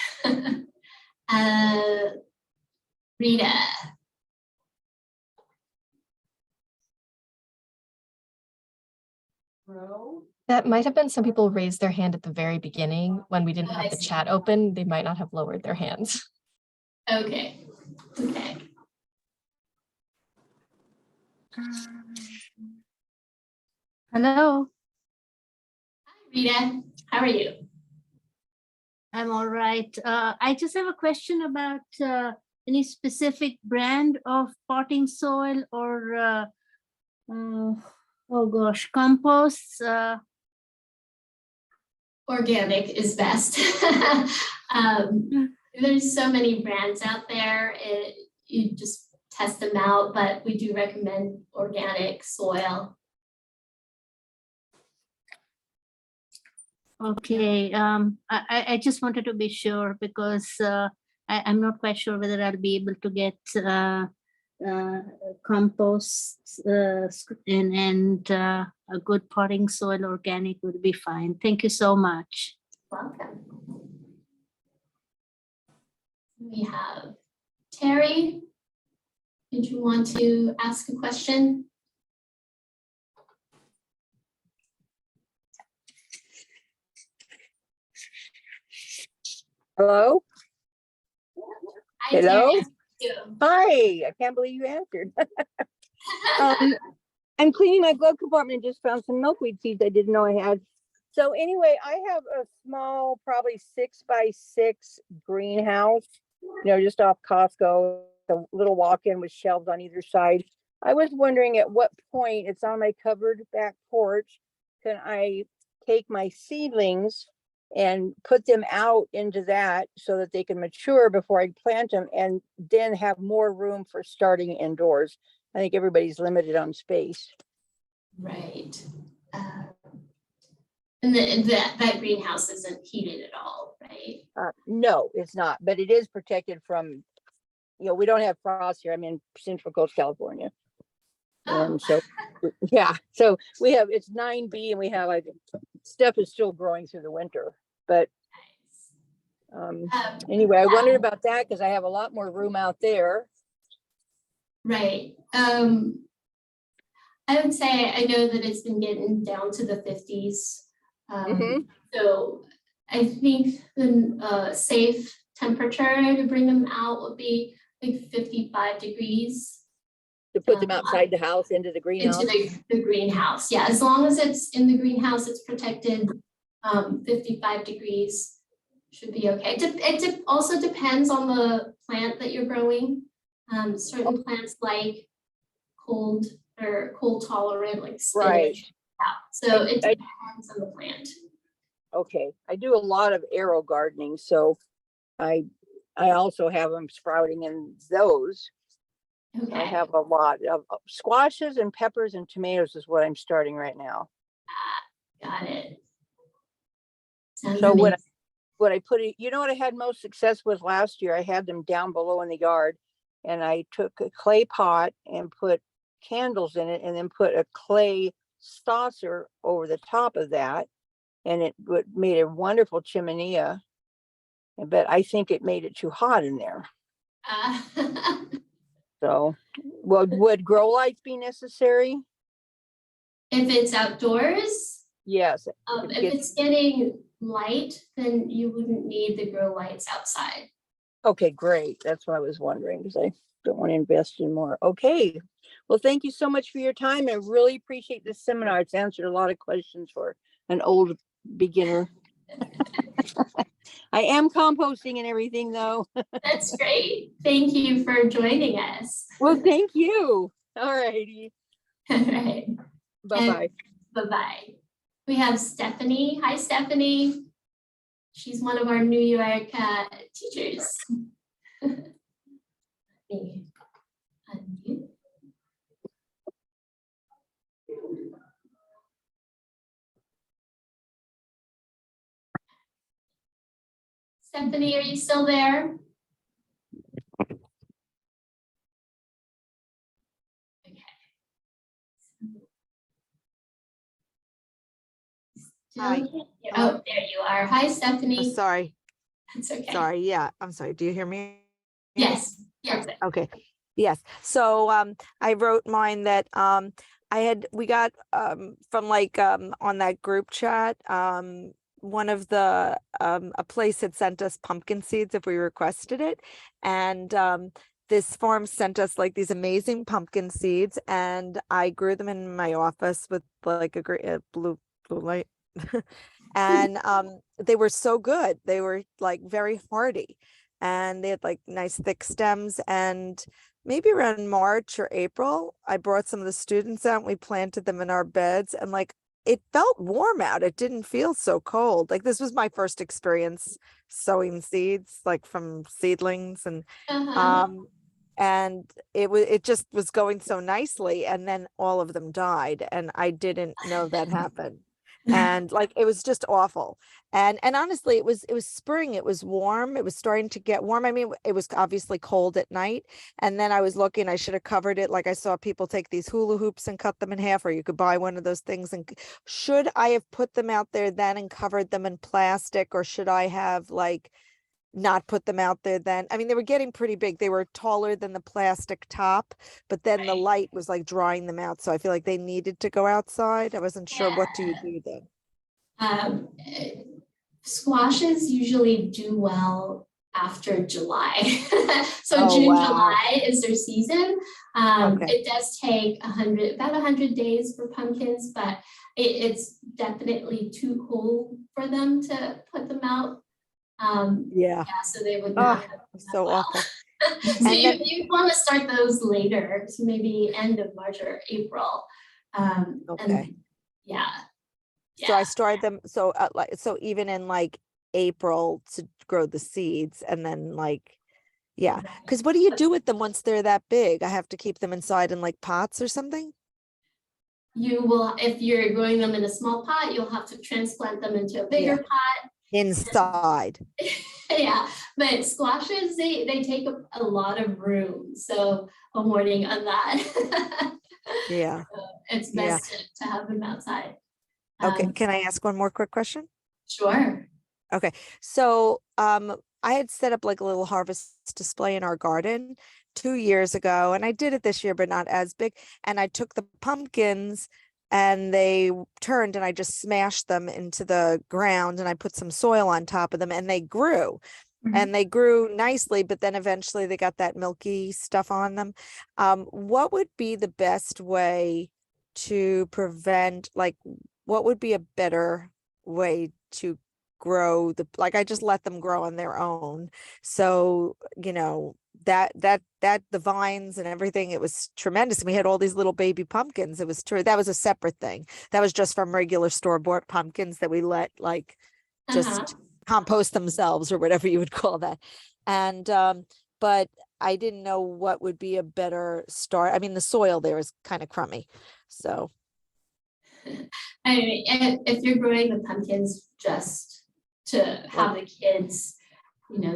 Rita. That might have been some people raised their hand at the very beginning when we didn't Oh, I have the see. chat open. They might not have lowered their hands. Okay, okay. Hello, Rita, how are you? I'm all right. I just have a question about any specific brand of potting soil or, oh gosh, compost. Organic is best. There's so many brands out there. You just test them out, but we do recommend organic soil. Okay, I just wanted to be sure because I'm not quite sure whether I'll be able to get compost and a good potting soil. Organic would be fine. Thank you so much. Welcome. We have Terry. Did you want to ask a question? Hello? Hi, Hello? Terry. How Hi, I can't believe you answered. I'm cleaning my glove compartment and just found some milkweed seeds I didn't know I had. So anyway, I have a small, probably 6x6 greenhouse, just off Costco, a little walk-in with shelves on either side. I was wondering at what point, it's on my covered back porch, can I take my seedlings and put them out into that so that they can mature before I plant them and then have more room for starting indoors. I think everybody's limited on space. Right. And that greenhouse isn't heated at all, right? No, it's not, but it is protected from, we don't have frost here. I'm in Central Coast, California. Oh. And so, yeah, so we have, it's 9B and we have, I think, stuff is still growing through the winter, but anyway, I wondered about that because I have a lot more room out there. Right. I would say I know that it's been getting down to the 50s. So I think the safe temperature to bring them out would be like 55 degrees. To put them outside the house into the greenhouse. Into the greenhouse. Yeah, as long as it's in the greenhouse, it's protected. 55 degrees should be okay. It also depends on the plant that you're growing. Certain plants like cold or cold tolerant, like spinach. Right. Yeah. So it depends on the plant. Okay, I do a lot of arrow gardening, so I also have them sprouting in those. Okay. I have a lot of squashes and peppers and tomatoes is what I'm starting right now. Got it. Sounds So amazing. what I put, what I had most success with last year, I had them down below in the yard and I took a clay pot and put candles in it and then put a clay saucer over the top of that. And it made a wonderful chimenea, but I think it made it too hot in there. So, would grow lights be necessary? If it's outdoors, Yes. if it's getting light, then you wouldn't need the grow lights outside. Okay, great. That's what I was wondering because I don't want to invest in more. Okay. Well, thank you so much for your time. I really appreciate this seminar. It's answered a lot of questions for an old beginner. I am composting and everything though. That's great. Thank you for joining us. Well, thank you. All righty. All right. Bye-bye. Bye-bye. We have Stephanie. Hi, Stephanie. She's one of our New York teachers. Let me unmute. Stephanie, are you still there? Okay. Hi. Oh, there you are. Hi, Stephanie. Sorry, That's okay. sorry. Yeah, I'm sorry. Do you hear me? Yes. Yes. Okay. Yes. So I wrote mine that we got from like on that group chat, one of the a place had sent us pumpkin seeds if we requested it. And this farm sent us like these amazing pumpkin seeds, and I grew them in my office with like a blue light. And they were so good. They were like very hardy, and they had like nice thick stems. And maybe around March or April, I brought some of the students out and we planted them in our beds, and like it felt warm out. It didn't feel so cold. Like this was my first experience sowing seeds, like from seedlings, Uh-huh. and it just was going so nicely, and then all of them died, and I didn't know that happened. And like it was just awful. And honestly, it was spring, it was warm, it was starting to get warm. I mean, it was obviously cold at night. And then I was looking, I should have covered it. Like I saw people take these hula hoops and cut them in half, or you could buy one of those things. And should I have put them out there then and covered them in plastic, or should I have like not put them out there then? I mean, they were getting pretty big. They were taller than the plastic top, but then the Right. light was like drying them out. So I feel like they needed to go outside. I wasn't sure, what do you do then? Um, Squashes usually do well after July. So Oh, June, wow. July is their season. Okay. It does take about 100 days for pumpkins, but it's definitely too cold for them to put them out. Yeah. Yeah, so they would Oh, not have done so well. awful. So And then- you want to start those later, so maybe end of March or April. Okay. And yeah. So I started them, so like, so even in like April to grow the seeds, and then like, yeah. Cause what do you do with them once they're that big? I have to keep them inside in like pots or something? You will, if you're growing them in a small pot, you'll have to transplant them into a bigger pot. Inside. Yeah, but squashes, they take up a lot of room, so a warning on that. Yeah. So it's Yeah. best to have them outside. Okay. Can I ask one more quick question? Sure. So I had set up like a little harvest display in our garden 2 years ago, and I did it this year, but not as big. And I took the pumpkins and they turned, and I just smashed them into the ground, and I put some soil on top of them, and they grew. Mhm. And they grew nicely, but then eventually they got that milky stuff on them. What would be the best way to prevent, like, what would be a better way to grow like I just let them grow on their own? So, that the vines and everything, it was tremendous. We had all these little baby pumpkins. It was true. That was a separate thing. That was just from regular store-bought pumpkins that we let like just Uh-huh. compost themselves, or whatever you would call that. And but I didn't know what would be a better start. I mean, the soil there is kind of crummy. So I mean, if you're growing the pumpkins just to have the kids,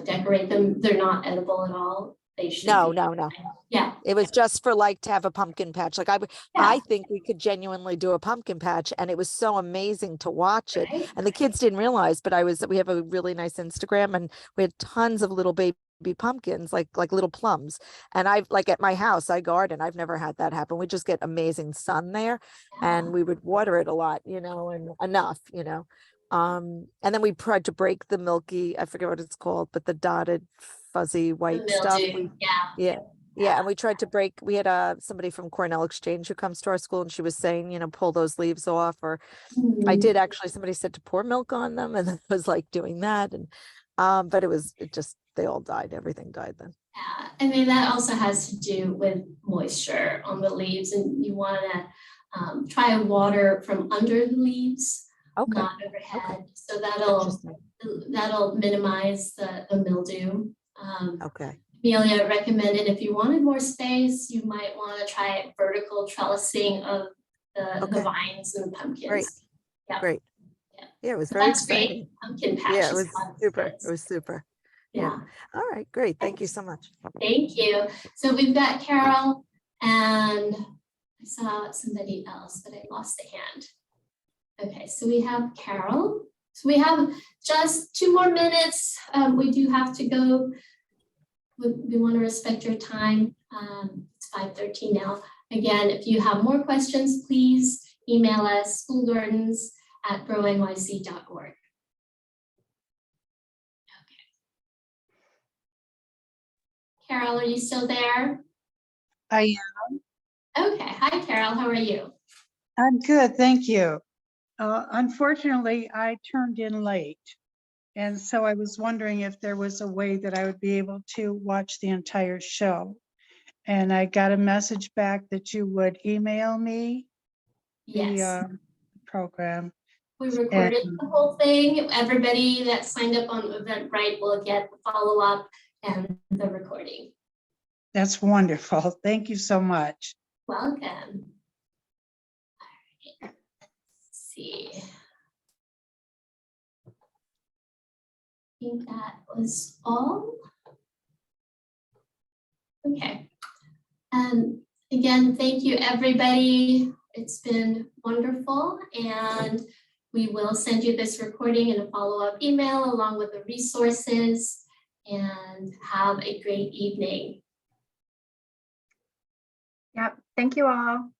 decorate them, they're not edible at all. They should no. be. Yeah. It was just for like to have a pumpkin patch. Like I Yeah. think we could genuinely do a pumpkin patch, and it was so amazing to watch it. Right? And the kids didn't realize, but we have a really nice Instagram, and we had tons of little baby pumpkins, like little plums. And I've like at my house, I garden. I've never had that happen. We just get amazing sun there, and we would water it a lot, and enough, and then we tried to break the milky, I forget what it's called, but the dotted fuzzy The white stuff. mildew, yeah. Yeah, and we tried to break, we had somebody from Cornell Exchange who comes to our school, and she was saying, pull those leaves off, or I Mhm. did actually, somebody said to pour milk on them, and then I was like doing that, and but they all died, everything died then. Yeah, I mean, that also has to do with moisture on the leaves, and you want to try and water from under the leaves, Okay, not overhead. So interesting. that'll minimize the mildew. Okay, Amelia recommended if you wanted more space, you might want to try vertical trellising of the Okay. vines and pumpkins. Great. Yeah. Great. Yeah. Yeah, it was So very that's exciting. great. Pumpkin patch. Yeah, it is was fun. super. It was super. Yeah. All right, great. Thank you so much. Thank you. So we've got Carol, and I saw somebody else, but I lost the hand. Okay, so we have Carol. So we have just 2 more minutes. We do have to go. We want to respect your time. It's 5:13 now. Again, if you have more questions, please email us schoolgardens@grownyc.org. Carol, are you still there? I Okay, hi Carol, how are you? I'm good, thank you. Unfortunately, I turned in late. And so I was wondering if there was a way that I would be able to watch the entire show. And I got a message back that you would email me Yes, the program. we recorded and- the whole thing. Everybody that signed up on Eventbrite will get the follow-up and the recording. That's wonderful. Thank you so much. Welcome. All right, let's see. I think that was all. Okay. Again, thank you, everybody. It's been wonderful, and we will send you this recording in a follow-up email along with the resources, and have a great evening. Yep. Thank you all.